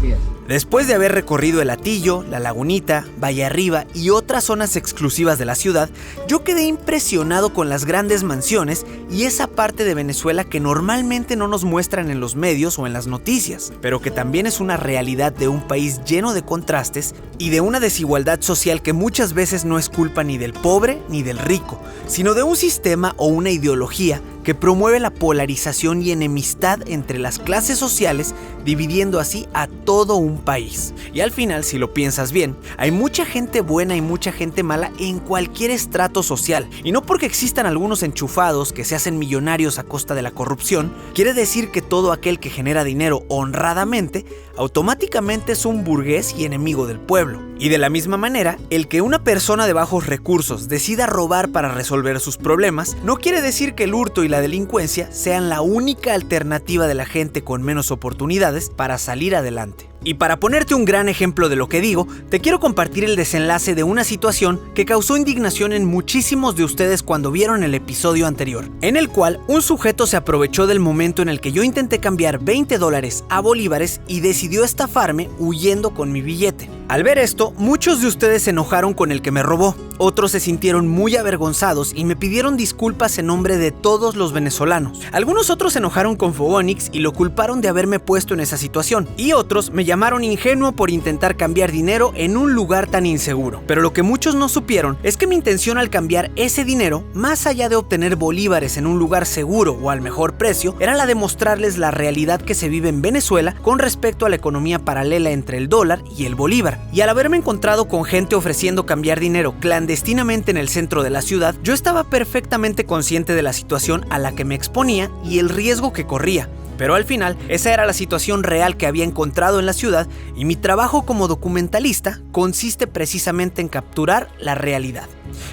Después de haber recorrido el Hatillo, la Lagunita, Valle Arriba y otras zonas exclusivas de la ciudad, yo quedé impresionado con las grandes mansiones y esa parte de Venezuela que normalmente no nos muestran en los medios o en las noticias, pero que también es una realidad de un país lleno de contrastes y de una desigualdad social que muchas veces no es culpa ni del pobre ni del rico, sino de un sistema o una ideología que promueve la polarización y enemistad entre las clases sociales, dividiendo así a todo un país. Y al final, si lo piensas bien, hay mucha gente buena y mucha gente mala en cualquier estrato social. Y no porque existan algunos enchufados que se hacen millonarios a costa de la corrupción, quiere decir que todo aquel que genera dinero honradamente, automáticamente es un burgués y enemigo del pueblo. Y de la misma manera, el que una persona de bajos recursos decida robar para resolver sus problemas, no quiere decir que el hurto y la delincuencia sean la única alternativa de la gente con menos oportunidades para salir adelante. Y para ponerte un gran ejemplo de lo que digo, te quiero compartir el desenlace de una situación que causó indignación en muchísimos de ustedes cuando vieron el episodio anterior, en el cual un sujeto se aprovechó del momento en el que yo intenté cambiar $20 a bolívares y decidió estafarme huyendo con mi billete. Al ver esto, muchos de ustedes se enojaron con el que me robó, otros se sintieron muy avergonzados y me pidieron disculpas en nombre de todos los venezolanos. Algunos otros se enojaron con Fogonix y lo culparon de haberme puesto en esa situación, y otros me llamaron ingenuo por intentar cambiar dinero en un lugar tan inseguro. Pero lo que muchos no supieron es que mi intención al cambiar ese dinero, más allá de obtener bolívares en un lugar seguro o al mejor precio, era la de mostrarles la realidad que se vive en Venezuela con respecto a la economía paralela entre el dólar y el bolívar. Y al haberme encontrado con gente ofreciendo cambiar dinero clandestinamente en el centro de la ciudad, yo estaba perfectamente consciente de la situación a la que me exponía y el riesgo que corría. Pero al final, esa era la situación real que había encontrado en la ciudad y mi trabajo como documentalista consiste precisamente en capturar la realidad.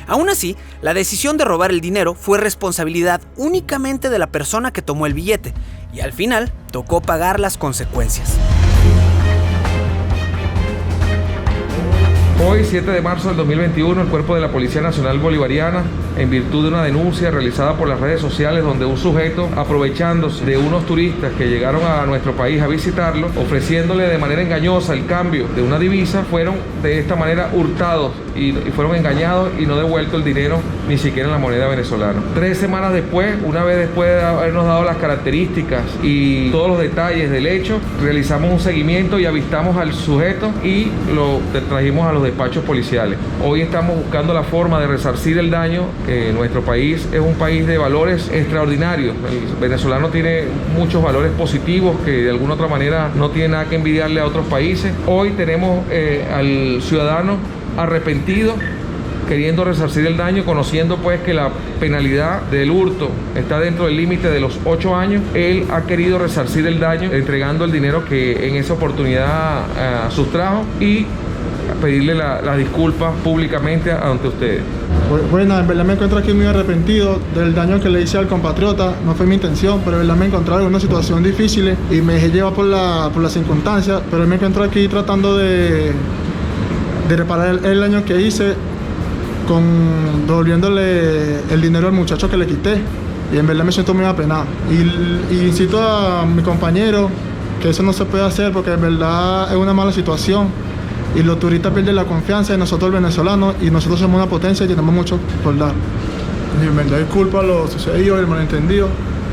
Aún así, la decisión de robar el dinero fue responsabilidad únicamente de la persona que tomó el billete y al final tocó pagar las consecuencias. Hoy, 7 de marzo del 2021, el Cuerpo de la Policía Nacional Bolivariana, en virtud de una denuncia realizada por las redes sociales donde un sujeto, aprovechándose de unos turistas que llegaron a nuestro país a visitarlo, ofreciéndole de manera engañosa el cambio de una divisa, fueron de esta manera hurtados y fueron engañados y no devuelto el dinero, ni siquiera en la moneda venezolana. 3 semanas después, una vez después de habernos dado las características y todos los detalles del hecho, realizamos un seguimiento y avistamos al sujeto y lo trajimos a los despachos policiales. Hoy estamos buscando la forma de resarcir el daño. Nuestro país es un país de valores extraordinarios. El venezolano tiene muchos valores positivos que de alguna otra manera no tiene nada que envidiarle a otros países. Hoy tenemos al ciudadano arrepentido, queriendo resarcir el daño, conociendo pues que la penalidad del hurto está dentro del límite de los 8 años. Él ha querido resarcir el daño entregando el dinero que en esa oportunidad sustrajo y pedirle las disculpas públicamente ante ustedes. Bueno, en verdad me encuentro aquí muy arrepentido del daño que le hice al compatriota. No fue mi intención, pero en verdad me encontré en una situación difícil y me dejé llevar por las circunstancias. Pero me encuentro aquí tratando de reparar el daño que hice, devolviéndole el dinero al muchacho que le quité. Y en verdad me siento muy apenado. Y incito a mi compañero que eso no se puede hacer porque en verdad es una mala situación. Y los turistas pierden la confianza en nosotros los venezolanos y nosotros somos una potencia y tenemos mucho por dar. Y me da disculpa lo sucedido, el malentendido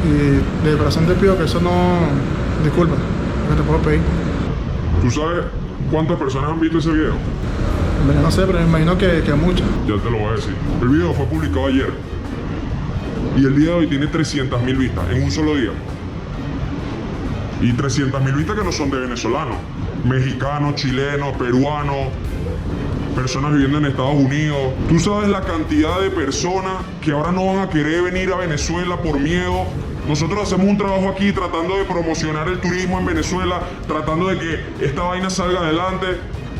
y de corazón te pido que eso no... Disculpa, que te puedo pedir. ¿Tú sabes cuántas personas han visto ese video? No sé, pero me imagino que muchas. Ya te lo voy a decir. El video fue publicado ayer y el día de hoy tiene 300.000 vistas en un solo día. Y 300.000 vistas que no son de venezolanos. Mexicanos, chilenos, peruanos, personas viviendo en Estados Unidos. Tú sabes la cantidad de personas que ahora no van a querer venir a Venezuela por miedo. Nosotros hacemos un trabajo aquí tratando de promocionar el turismo en Venezuela, tratando de que esta vaina salga adelante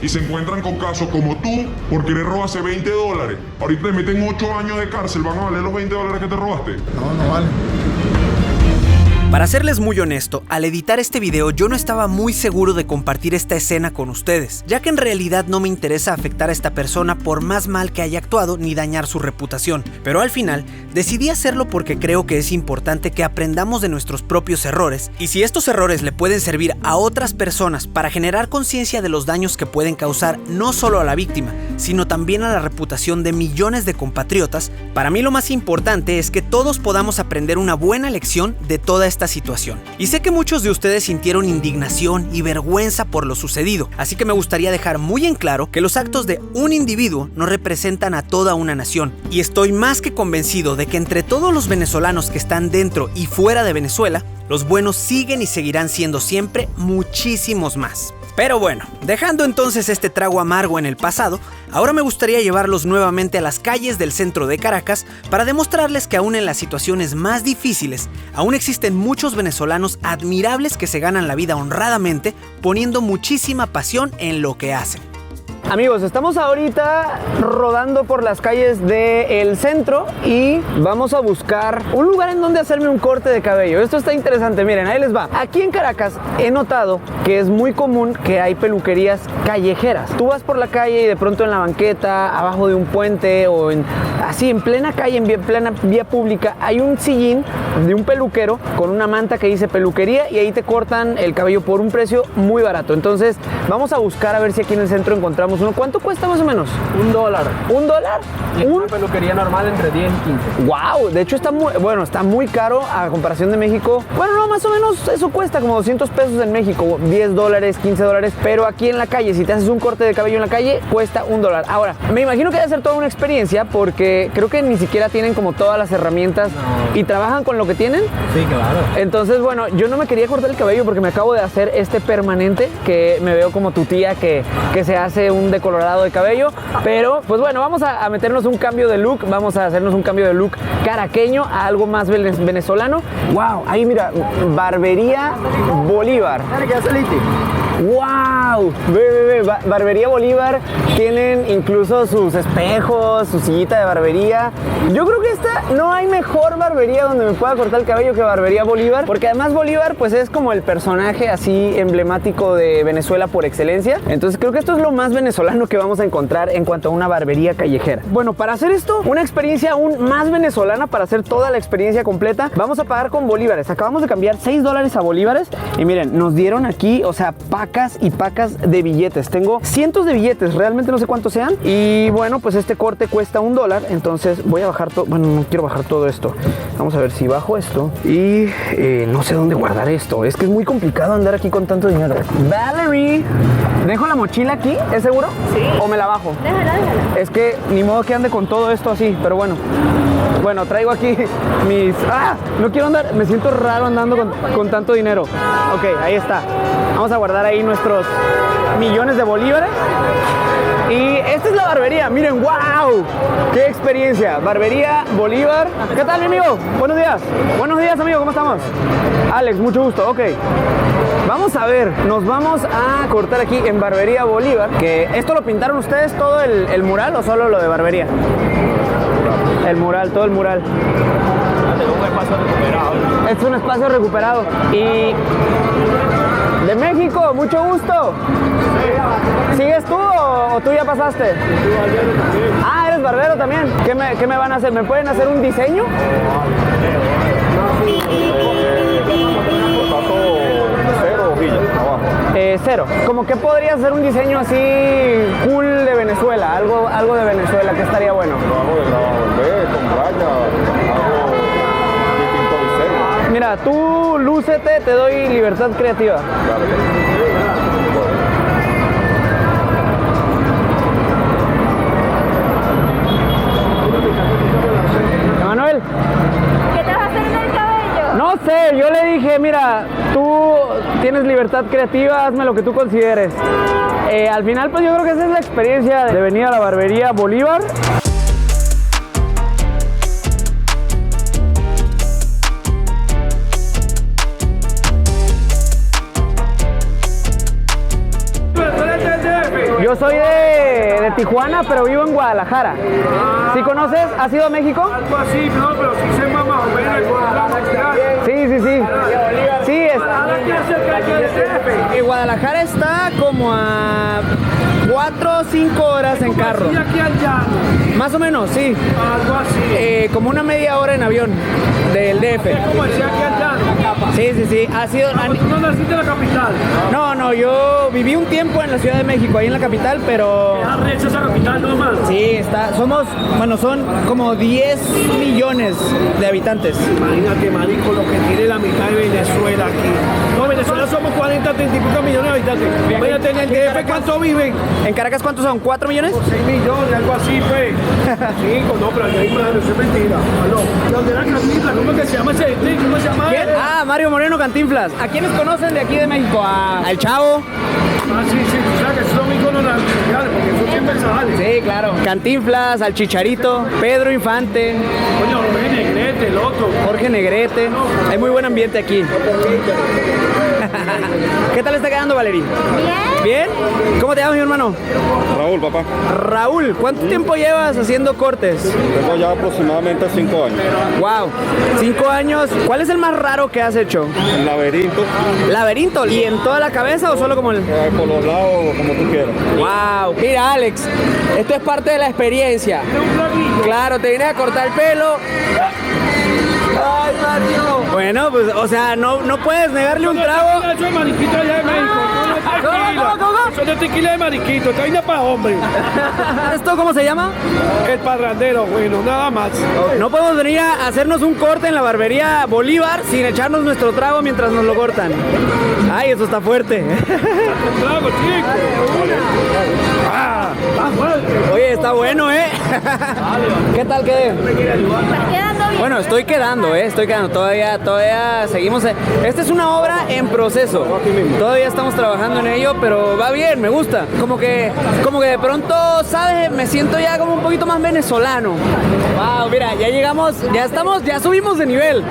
y se encuentran con casos como tú por querer robarse $20. Ahorita te meten 8 años de cárcel, ¿van a valer los $20 que te robaste? No vale. Para serles muy honesto, al editar este video yo no estaba muy seguro de compartir esta escena con ustedes, ya que en realidad no me interesa afectar a esta persona por más mal que haya actuado ni dañar su reputación, pero al final decidí hacerlo porque creo que es importante que aprendamos de nuestros propios errores, y si estos errores le pueden servir a otras personas para generar conciencia de los daños que pueden causar no solo a la víctima, sino también a la reputación de millones de compatriotas, para mí lo más importante es que todos podamos aprender una buena lección de toda esta situación. Y sé que muchos de ustedes sintieron indignación y vergüenza por lo sucedido, así que me gustaría dejar muy en claro que los actos de un individuo no representan a toda una nación, y estoy más que convencido de que entre todos los venezolanos que están dentro y fuera de Venezuela, los buenos siguen y seguirán siendo siempre muchísimos más. Pero bueno, dejando entonces este trago amargo en el pasado, ahora me gustaría llevarlos nuevamente a las calles del centro de Caracas para demostrarles que aún en las situaciones más difíciles, aún existen muchos venezolanos admirables que se ganan la vida honradamente poniendo muchísima pasión en lo que hacen. Amigos, estamos ahorita rodando por las calles del centro y vamos a buscar un lugar en donde hacerme un corte de cabello. Esto está interesante, miren, ahí les va. Aquí en Caracas he notado que es muy común que hay peluquerías callejeras. Tú vas por la calle y de pronto en la banqueta, abajo de un puente o así en plena calle, en plena vía pública, hay un sillín de un peluquero con una manta que dice peluquería y ahí te cortan el cabello por un precio muy barato. Entonces vamos a buscar a ver si aquí en el centro encontramos uno. ¿Cuánto cuesta más o menos? $1. ¿$1? Y una peluquería normal entre 10 y 15. Wow, de hecho está muy caro a comparación de México. Bueno, no, más o menos eso cuesta como 200 pesos en México, $10, $15, pero aquí en la calle, si te haces un corte de cabello en la calle, cuesta $1. Ahora, me imagino que debe ser toda una experiencia porque creo que ni siquiera tienen como todas las herramientas y trabajan con lo que tienen. Sí, claro. Entonces, bueno, yo no me quería cortar el cabello porque me acabo de hacer este permanente que me veo como tu tía que se hace un decolorado de cabello, pero pues bueno, vamos a meternos un cambio de look, vamos a hacernos un cambio de look caraqueño a algo más venezolano. Wow, ahí mira, Barbería Bolívar. ¡Wow! Barbería Bolívar. Tienen incluso sus espejos, su sillita de barbería. Yo creo que no hay mejor barbería donde me pueda cortar el cabello que Barbería Bolívar, porque además Bolívar pues es como el personaje así emblemático de Venezuela por excelencia. Entonces creo que esto es lo más venezolano que vamos a encontrar en cuanto a una barbería callejera. Bueno, para hacer esto, una experiencia aún más venezolana, para hacer toda la experiencia completa, vamos a pagar con bolívares. Acabamos de cambiar $6 a bolívares y miren, nos dieron aquí, o sea, pacas y pacas de billetes. Tengo cientos de billetes, realmente no sé cuántos sean. Y bueno, pues este corte cuesta $1, entonces voy a bajar todo. Bueno, no quiero bajar todo esto. Vamos a ver si bajo esto. Y no sé dónde guardar esto. Es que es muy complicado andar aquí con tanto dinero. Valerie, ¿dejo la mochila aquí? ¿Es seguro? Sí. ¿O me la bajo? Déjala. Es que ni modo que ande con todo esto así, pero bueno. Bueno, traigo aquí mis... ¡Ah! No quiero andar... Me siento raro andando con tanto dinero. Ok, ahí está. Vamos a guardar ahí nuestros millones de bolívares. Y esta es la barbería. Miren, wow. ¡Qué experiencia! Barbería Bolívar. ¿Qué tal, mi amigo? Buenos días. Buenos días, amigo. ¿Cómo estamos? Alex, mucho gusto. Ok. Vamos a ver, nos vamos a cortar aquí en Barbería Bolívar. Que ¿esto lo pintaron ustedes todo el mural o solo lo de barbería? El mural, todo el mural. Es un espacio recuperado. Es un espacio recuperado. Y de México, mucho gusto. ¿Sigues tú o tú ya pasaste? Ah, eres barbero también. ¿Qué me van a hacer? ¿Me pueden hacer un diseño? Cero. ¿Cómo que podría ser un diseño así cool de Venezuela? Algo de Venezuela que estaría bueno. Mira, tú lúcete, te doy libertad creativa. Emanuel. ¿Qué te vas a hacer en el cabello? No sé, yo le dije, mira, tú tienes libertad creativa, hazme lo que tú consideres. Al final, pues yo creo que esa es la experiencia de venir a la Barbería Bolívar. Yo soy de Tijuana, pero vivo en Guadalajara. ¿Sí conoces? ¿Has ido a México? Algo así, no, pero sí sé más o menos. Sí. Guadalajara está como a 4 o 5 horas en carro. ¿Y aquí al llano? Más o menos, sí. Algo así. Como una media hora en avión del DF. Es como decía aquí al llano. Sí. Ha sido... ¿Tú no naciste en la capital? No, yo viví un tiempo en la Ciudad de México, ahí en la capital, pero... Es arrecha esa capital, no más. Sí, son como 10 millones de habitantes. Imagínate, marico, lo que tiene la mitad de Venezuela aquí. No, Venezuela somos 40, 30 y pico millones de habitantes. Imagínate en el DF, ¿cuánto viven? ¿En Caracas cuántos son? ¿4 millones? 6 millones, algo así, pues. 5, no, pero allá hay más, eso es mentira. Aló. ¿Dónde era Cantinflas? ¿Cómo que se llama ese street? ¿Cómo se llama? ¿Quién? Mario Moreno Cantinflas. ¿A quiénes conocen de aquí de México? Al Chavo. Sí, tú sabes que esos son íconos nacionales, porque eso siempre sale. Sí, claro. Cantinflas, al Chicharito, Pedro Infante. Coño, Jorge Negrete, el otro. Jorge Negrete. Hay muy buen ambiente aquí. ¿Qué tal está quedando, Valerie? Bien. ¿Bien? ¿Cómo te llamas, mi hermano? Raúl, papá. Raúl, ¿cuánto tiempo llevas haciendo cortes? Tengo ya aproximadamente 5 años. Wow, 5 años. ¿Cuál es el más raro que has hecho? El laberinto. ¿Laberinto? ¿Y en toda la cabeza o solo como el...? Por los lados, como tú quieras. Wow. Mira, Alex, esto es parte de la experiencia. Claro, te vienes a cortar el pelo. ¡Ay, Mario! Bueno, pues, o sea, no puedes negarle un trago. Eso es mariquito allá de México. ¿Cómo? Eso de tequila de mariquito, esta vaina para hombre. ¿Esto cómo se llama? El parrandero, bueno, nada más. No podemos venir a hacernos un corte en la barbería Bolívar sin echarnos nuestro trago mientras nos lo cortan. Ay, eso está fuerte. Trago, chico. Está fuerte. Oye, está bueno, ¿eh? ¿Qué tal quedé? Estás quedando bien. Bueno, estoy quedando. Todavía seguimos. Esta es una obra en proceso. Todavía estamos trabajando en ello, pero va bien, me gusta. Como que de pronto, ¿sabes? Me siento ya como un poquito más venezolano. Wow, mira, ya llegamos, ya subimos de nivel.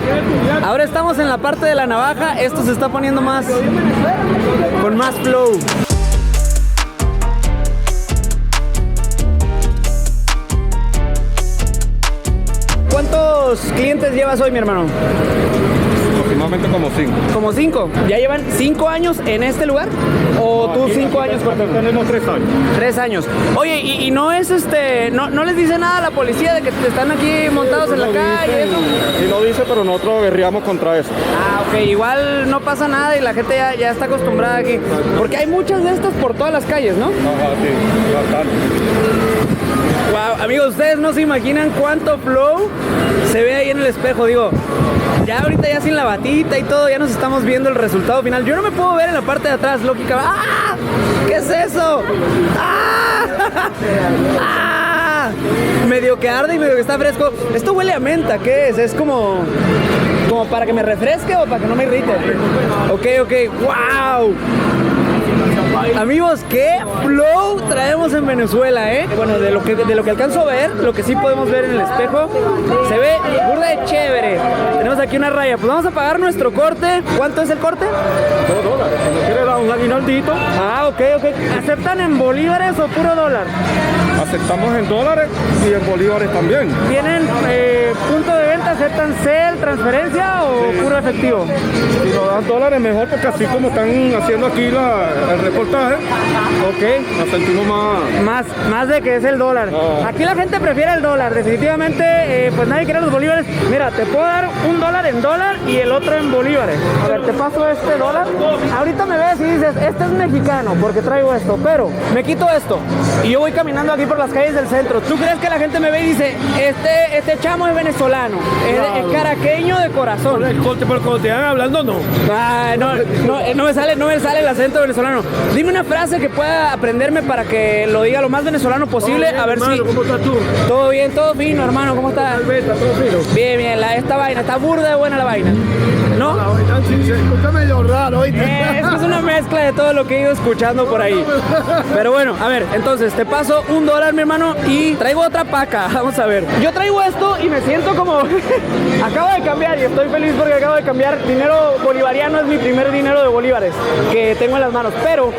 Ahora estamos en la parte de la navaja. Esto se está poniendo con más flow. ¿Cuántos clientes llevas hoy, mi hermano? Aproximadamente como 5. ¿Como 5? ¿Ya llevan 5 años en este lugar? ¿O tú 5 años cortando? Tenemos 3 años. 3 años. Oye, y no es no les dice nada a la policía de que están aquí montados en la calle? Sí lo dice, pero nosotros guerreamos contra eso. Ah, ok, igual no pasa nada y la gente ya está acostumbrada aquí. Porque hay muchas de estas por todas las calles, ¿no? Ajá, sí, bastante. Wow, amigos, ustedes no se imaginan cuánto flow se ve ahí en el espejo. Digo, ya ahorita ya sin la batita y todo, ya nos estamos viendo el resultado final. Yo no me puedo ver en la parte de atrás, lógica. ¡Ah! ¿Qué es eso? ¡Ah! ¡Ah! Medio que arde y medio que está fresco. Esto huele a menta, ¿qué es? Es como para que me refresque o para que no me irrite. Ok, wow. Amigos, qué flow traemos en Venezuela, ¿eh? Bueno, de lo que alcanzo a ver, lo que sí podemos ver en el espejo, se ve burda de chévere. Tenemos aquí una raya. Pues vamos a pagar nuestro corte. ¿Cuánto es el corte? $2. Si me quiere dar un aguinaldito. Ah, ok. ¿Aceptan en bolívares o puro dólar? Aceptamos en dólares y en bolívares también. ¿Tienen punto de venta? ¿Aceptan CEL, transferencia o puro efectivo? Si nos dan dólares mejor, porque así como están haciendo aquí el reportaje, ok, nos sentimos más de que es el dólar. Aquí la gente prefiere el dólar, definitivamente, pues nadie quiere los bolívares. Mira, te puedo dar $1 en dólar y el otro en bolívares. A ver, te paso este dólar. Ahorita me ves y dices, este es mexicano porque traigo esto, pero me quito esto y yo voy caminando aquí por las calles del centro. ¿Tú crees que la gente me ve y dice, este chamo es venezolano, es caraqueño de corazón? Pero cuando te van hablando, no. No me sale el acento venezolano. Dime una frase que pueda aprenderme para que lo diga lo más venezolano posible. Bien, a ver, hermano, si... ¿cómo estás tú? Todo bien, todo fino, hermano. ¿Cómo estás? Todo fino. Bien, esta vaina, está burda de buena la vaina. ¿No? Se escucha medio raro, ¿oíste? Es que es una mezcla de todo lo que he ido escuchando por ahí. Pero bueno, a ver, entonces te paso $1, mi hermano, y traigo otra paca. Vamos a ver. Yo traigo esto y me siento como... Acabo de cambiar cambiar y estoy feliz porque acabo de cambiar dinero bolivariano, es mi primer dinero de bolívares que tengo en las manos, pero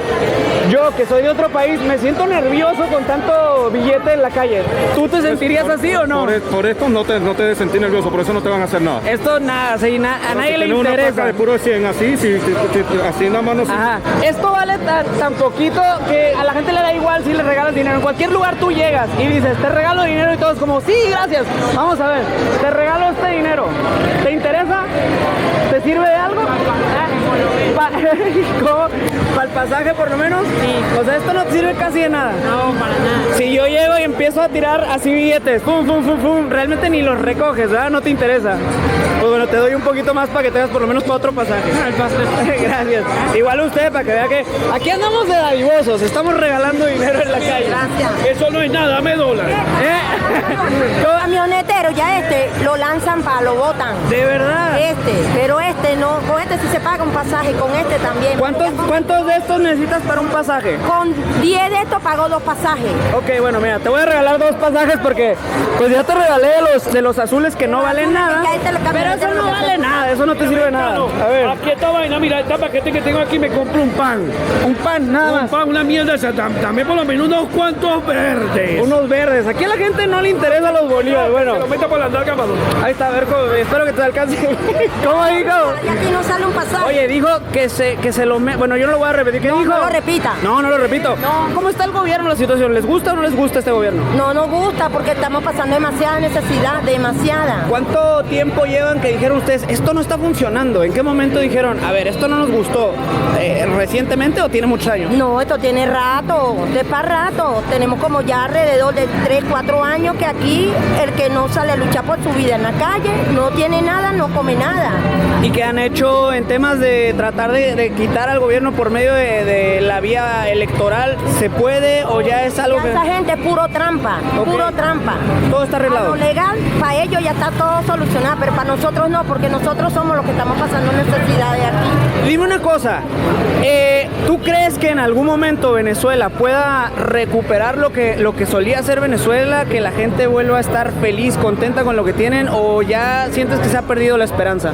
yo que soy de otro país me siento nervioso con tanto billete en la calle. ¿Tú te sentirías así o no? Por esto no te debes sentir nervioso, por eso no te van a hacer nada. Esto nada, sí, a nadie le Una interesa. placa de puro 100, así, así en la mano. Ajá. Esto vale tan poquito que a la gente le da igual si le regalas dinero. En cualquier lugar tú llegas y dices, te regalo dinero y todos como, sí, gracias. Vamos a ver, te regalo este dinero. ¿Te interesa? ¿Te sirve de algo? ¿Para el pasaje por lo menos? Sí. O sea, esto no te sirve casi de nada. No, para nada. Si yo llego y empiezo a tirar así billetes, pum, pum, pum, pum, realmente ni los recoges, ¿verdad? No te interesa. Pues bueno, te doy un poquito más para que tengas por lo menos para otro pasaje. Gracias. Igual usted, para que vea que aquí andamos de dadivosos, estamos regalando dinero en la calle. Gracias. Eso no es nada, dame dólares. Los camioneteros ya lo lanzan para lo botan. ¿De verdad? Pero no, con este sí se paga un pasaje, con este también. ¿Cuántos de estos necesitas para un pasaje? Con 10 de estos pago 2 pasajes. Ok, bueno, mira, te voy a regalar 2 pasajes porque pues ya te regalé de los azules que no valen nada. Pero eso no vale nada, eso no te sirve nada. A ver. Aquí esta vaina, mira, esta paquete que tengo aquí me compro un pan. Un pan, nada más. Un pan, una mierda, dame por lo menos unos cuantos verdes. Unos verdes. Aquí a la gente no le interesa los bolívares. Bueno. Se lo meta por la nalga, Maduro. Ahí está, a ver, espero que te alcance. ¿Cómo dijo? Y aquí no sale un pasaje. Oye, dijo que se lo... Bueno, yo no lo voy a repetir. ¿Qué dijo? No lo repita. No lo repito. No. ¿Cómo está el gobierno, la situación? ¿Les gusta o no les gusta este gobierno? No nos gusta porque estamos pasando demasiada necesidad, demasiada. ¿Cuánto tiempo llevan que dijeron ustedes, esto no está funcionando? ¿En qué momento dijeron, a ver, esto no nos gustó? ¿Recientemente o tiene muchos años? No, esto tiene rato, de para rato. Tenemos como ya alrededor de 3, 4 años que aquí el que no sale a luchar por su vida en la calle, no tiene nada, no come nada. ¿Y qué han hecho en temas de tratar de quitar al gobierno por medio de la vía electoral? ¿Se puede o ya es algo que...? Esa gente es puro trampa, puro trampa. Todo está arreglado. A lo legal, para ellos ya está todo solucionado, pero para nosotros no, porque nosotros somos los que estamos pasando necesidades aquí. Dime una cosa, ¿tú crees que en algún momento Venezuela pueda recuperar lo que solía ser Venezuela, que la gente vuelva a estar feliz, contenta con lo que tienen, o ya sientes que se ha perdido la esperanza?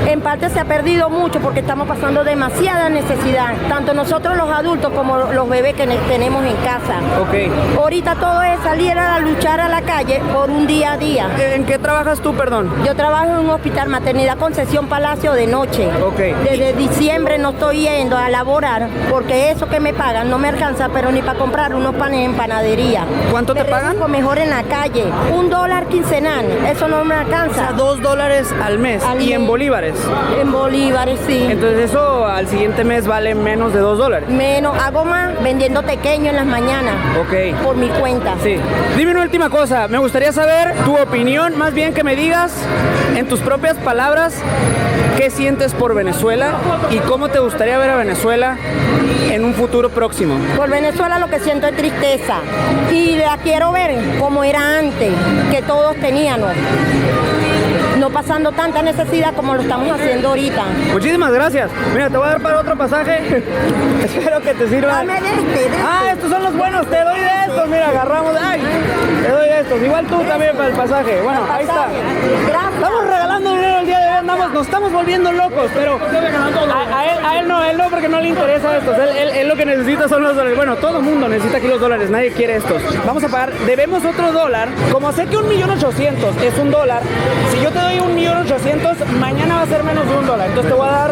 En parte se ha perdido mucho porque estamos pasando demasiada necesidad, tanto nosotros los adultos como los bebés que tenemos en casa. Ok. Ahorita todo es salir a luchar a la calle por un día a día. ¿En qué trabajas tú, perdón? Yo trabajo en un hospital maternidad Concesión Palacio de noche. Ok. Desde diciembre no estoy yendo a laborar porque eso que me pagan no me alcanza, pero ni para comprar unos panes en panadería. ¿Cuánto te pagan? Mejor en la calle. $1 quincenal. Eso no me alcanza. O sea, $2 al mes. ¿Y en bolívares? En bolívares, sí. Entonces eso al siguiente mes vale menos de $2. Menos. Hago más vendiendo pequeño en las mañanas. Ok. Por mi cuenta. Sí. Dime una última cosa. Me gustaría saber tu opinión, más bien que me digas en tus propias palabras qué sientes por Venezuela y cómo te gustaría ver a Venezuela en un futuro próximo. Por Venezuela lo que siento es tristeza y la quiero ver como era antes, que todos teníamos. No pasando tanta necesidad como lo estamos haciendo ahorita. Muchísimas gracias. Mira, te voy a dar para otro pasaje. Espero que te sirva. Dame de este. Ah, estos son los buenos. Te doy de estos. Mira, agarramos. Ay, te doy de estos. Igual tú también para el pasaje. Bueno, ahí está. Gracias. Estamos regalando dinero el día de hoy. Nos estamos volviendo locos, pero a él no, porque no le interesa estos. Él lo que necesita son los dólares. Bueno, todo el mundo necesita aquí los dólares. Nadie quiere estos. Vamos a pagar. Debemos otro $1. Como sé que 1.800.000 es $1, si yo te doy 1.800.000, mañana va a ser menos de $1. Entonces te voy a dar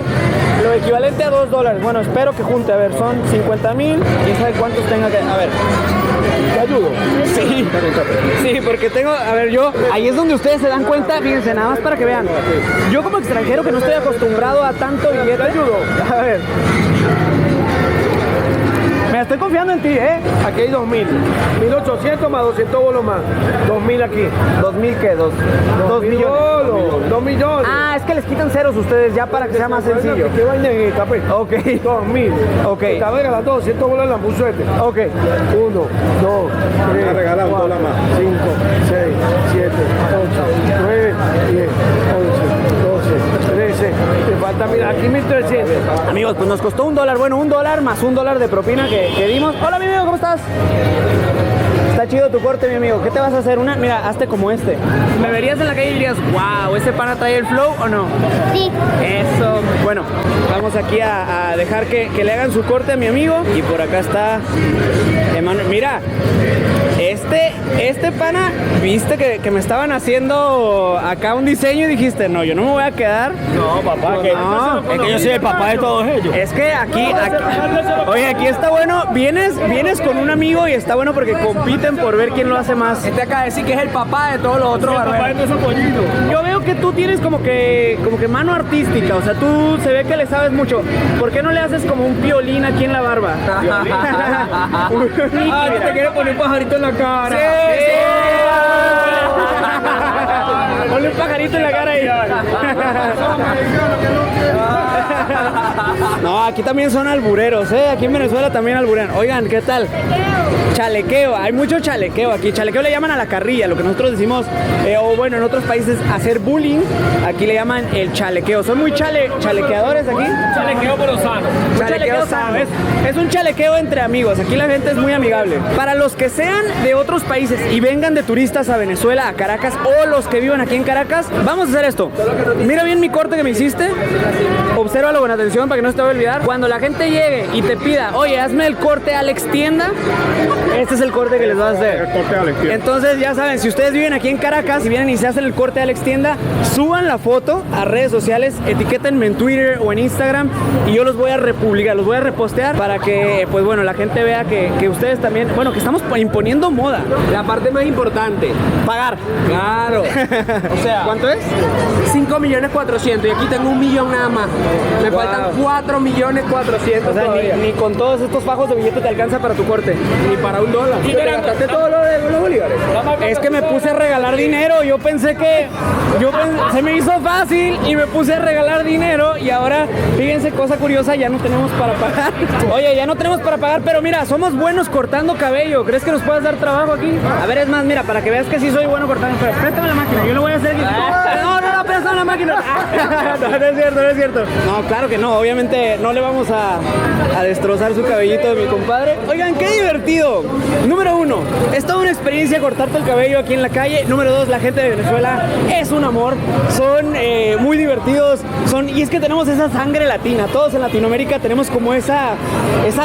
lo equivalente a $2. Bueno, espero que junte. A ver, son 50.000. ¿Quién sabe cuántos tenga que...? A ver. ¿Te ayudo? Sí. Sí, porque tengo... A ver, yo... Ahí es donde ustedes se dan cuenta. Fíjense, nada más para que vean. Yo como extranjero que no estoy acostumbrado a tanto billete... ¿Te ayudo? A ver. Me estoy confiando en ti, ¿eh? Aquí hay 2.000. 1.800 más 200 bolos más. 2.000 aquí. ¿2.000 qué? ¿2 millones? 2 millones. Ah, es que les quitan ceros ustedes ya para que sea más sencillo. ¿Qué vaina es esta, pues? Ok. 2.000. Ok. Está regalando 200 bolos en la buzuete. Ok. 1, 2, 3, 4, 5, 6, 7, 8, 9, 10, 11, 12, 13. Te falta, mira, aquí 1.300. Amigos, pues nos costó $1. Bueno, $1 más $1 de propina que dimos. Hola, mi amigo, ¿cómo estás? Está chido tu corte, mi amigo. ¿Qué te vas a hacer? Mira, hazte como este. ¿Me verías en la calle y dirías, wow, ese pana trae el flow o no? Sí. Eso. Bueno, vamos aquí a dejar que le hagan su corte a mi amigo. Y por acá está Emanuel. Mira, este pana, viste que me estaban haciendo acá un diseño y dijiste, no, yo no me voy a quedar. No, papá, es que yo soy el papá de todos ellos. Es que aquí oye, aquí está bueno. Vienes con un amigo y está bueno porque compiten por ver quién lo hace más. Este acá decir que es el papá de todos los otros barberos. Yo veo que tú tienes como que mano artística, o sea, tú se ve que le sabes mucho. ¿Por qué no le haces como un violín aquí en la barba? Te quiere poner un pajarito en la cara. Sí. Ponle un pajarito en la cara ahí. No, aquí también son albureros, ¿eh? Aquí en Venezuela también alburean. Oigan, ¿qué tal? Chalequeo, hay mucho chalequeo aquí. Chalequeo le llaman a la carrilla, lo que nosotros decimos, o bueno, en otros países hacer bullying, aquí le llaman el chalequeo. ¿Son muy chalequeadores aquí? Chalequeo pero sano. Chalequeo sano. Es un chalequeo entre amigos, aquí la gente es muy amigable. Para los que sean de otros países y vengan de turistas a Venezuela, a Caracas, o los que vivan aquí en Caracas, vamos a hacer esto. Mira bien mi corte que me hiciste, obsérvalo con atención para que no se te vaya a olvidar. Cuando la gente llegue y te pida, oye, hazme el corte Alex Tienda, este es el corte que les vas a hacer. El corte Alex Tienda. Entonces ya saben, si ustedes viven aquí en Caracas y vienen y se hacen el corte Alex Tienda, suban la foto a redes sociales, etiquétenme en Twitter o en Instagram y yo los voy a republicar, los voy a repostear para que, pues bueno, la gente vea que ustedes también, bueno, que estamos imponiendo moda. La parte más importante, Pagar. claro. O sea, ¿Cuánto es? 5.400.000 y aquí tengo 1 millón nada más. Me faltan 4.400.000 O sea, todavía. ni con todos estos fajos de billete te alcanza para tu corte. Ni para $1. ¿Y te gastaste todo lo de los bolívares? Es que me puse a regalar dinero. Yo pensé que se me hizo fácil y me puse a regalar dinero y ahora, fíjense, cosa curiosa, ya no tenemos para pagar. Oye, ya no tenemos para pagar, pero mira, somos buenos cortando cabello. ¿Crees que nos puedas dar trabajo aquí? A ver, es más, mira, para que veas que sí soy bueno cortando. Pero préstame la máquina, yo lo voy a hacer aquí. No, préstame la máquina. No es cierto. No, claro que no, obviamente no le vamos a destrozar su cabellito de mi compadre. Oigan, qué divertido. Número 1, es toda una experiencia cortarte el cabello aquí en la calle. Número 2, la gente de Venezuela es un amor. Son muy divertidos. Y es que tenemos esa sangre latina. Todos en Latinoamérica tenemos como esa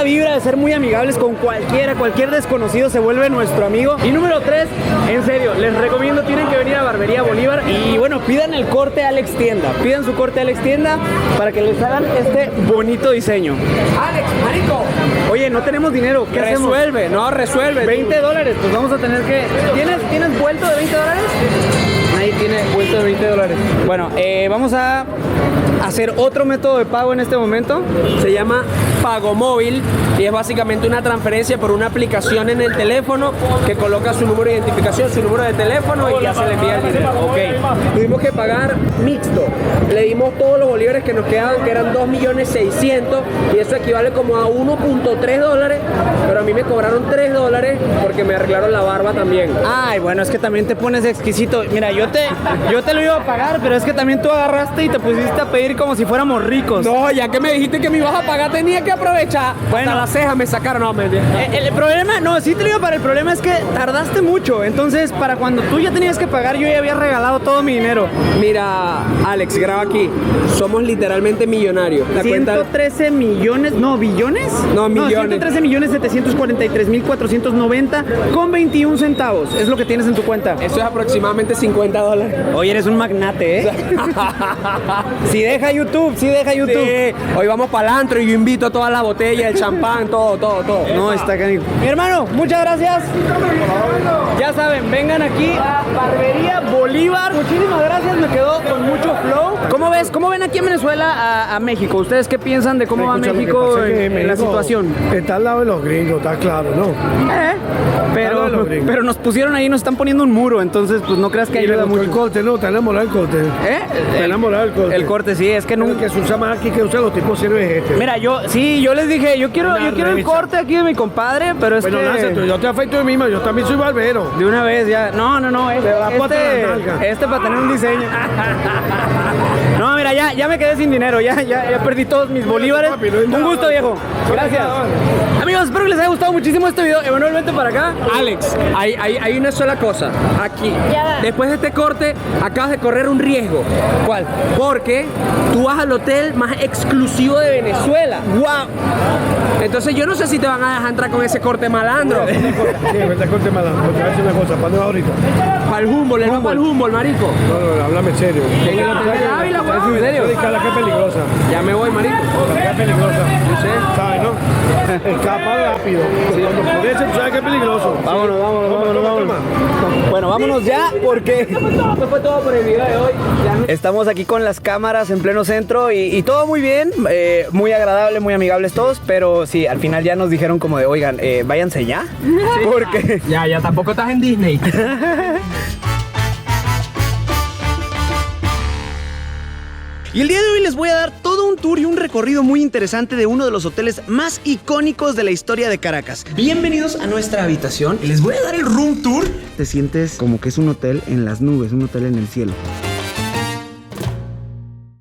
vibra de ser muy amigables con cualquiera. Cualquier desconocido se vuelve nuestro amigo. Y número 3, en serio, les recomiendo, tienen que venir a Barbería Bolívar. Y bueno, pidan el corte Alex Tienda. Pidan su corte Alex Tienda para que les hagan este bonito diseño. Alex, marico. Oye, no tenemos dinero. ¿Qué hacemos? Resuelve. $20. Pues vamos a tener que... ¿Tienes vuelto de $20? Nadie tiene vuelto de $20. Bueno, vamos a hacer otro método de pago en este momento. Se llama Pago Móvil y es básicamente una transferencia por una aplicación en el teléfono que coloca su número de identificación, su número de teléfono y ya se le envía el dinero. Ok. Tuvimos que pagar mixto. Le dimos todos los bolívares que nos quedaban, que eran 2.600.000 y eso equivale como a $1.3, pero a mí me cobraron $3 porque me arreglaron la barba también. Ay, bueno, es que también te pones exquisito. Mira, yo te lo iba a pagar, pero es que también tú agarraste y te pusiste a pedir como si fuéramos ricos. No, ya que me dijiste que me ibas a pagar, tenía que aprovechar. Bueno, hasta las cejas me sacaron. No, el problema, no, sí te lo iba a pagar. El problema es que tardaste mucho. Entonces, para cuando tú ya tenías que pagar, yo ya había regalado todo mi dinero. Mira, Alex, graba aquí. Somos literalmente millonarios. 113 millones, no, billones. No, millones. 113.743.490 con 21 centavos. Es lo que tienes en tu cuenta. Eso es aproximadamente $50. Oye, eres un magnate, ¿eh? Si deja YouTube. Sí. Hoy vamos para el antro y yo invito a todas las botellas, el champán, todo. No, está canijo. Mi hermano, muchas gracias. Ya saben, vengan aquí a Barbería Bolívar. Muchísimas gracias, me quedó con mucho flow. ¿Cómo ven aquí en Venezuela a México? ¿Ustedes qué piensan de cómo va México en la situación? Está al lado de los gringos, está claro, ¿no? Pero nos pusieron ahí, nos están poniendo un muro, entonces pues no creas que ayuda mucho. El corte, no, te enamorado el corte. Te enamorado el corte. El corte, sí, es que nunca... El que se usa más aquí, que usan los tipos sirve este. Mira, yo les dije, yo quiero el corte aquí de mi compadre, pero es que... Bueno, yo te afeito de misma, yo también soy barbero. De una vez ya, no, este para tener un diseño. No, mira, ya, Ya me quedé sin dinero, ya perdí todos mis bolívares. Un gusto, viejo. Gracias. Amigos, espero que les haya gustado muchísimo este video. Emanuel, vente para acá. Alex, hay una sola cosa. Aquí, después de este corte, acabas de correr un riesgo. ¿Cuál? Porque tú vas al hotel más exclusivo de Venezuela. ¡Guau! Entonces yo no sé si te van a dejar entrar con ese corte malandro. Sí, me corte malandro. Te voy a decir una cosa, ¿para dónde vas ahorita? Para el Humboldt, él va para el Humboldt, marico. No, háblame en serio. En el hotel de Ávila, weón. ¿En serio? La que es peligrosa. Ya me voy, marico. La que es peligrosa. Yo sé. ¿Sabes, no? Escapa rápido. Cuando pudiese, tú sabes que es peligroso. Vámonos. Bueno, vámonos ya porque Esto fue todo por el video de hoy. estamos aquí con las cámaras en pleno centro y todo muy bien, muy agradable, muy amigables todos, pero sí, al final ya nos dijeron como de, oigan, váyanse ya, porque... Ya tampoco estás en Disney. Y el día de hoy les voy a dar todo un tour y un recorrido muy interesante de uno de los hoteles más icónicos de la historia de Caracas. Bienvenidos a nuestra habitación y les voy a dar el room tour. Te sientes como que es un hotel en las nubes, un hotel en el cielo.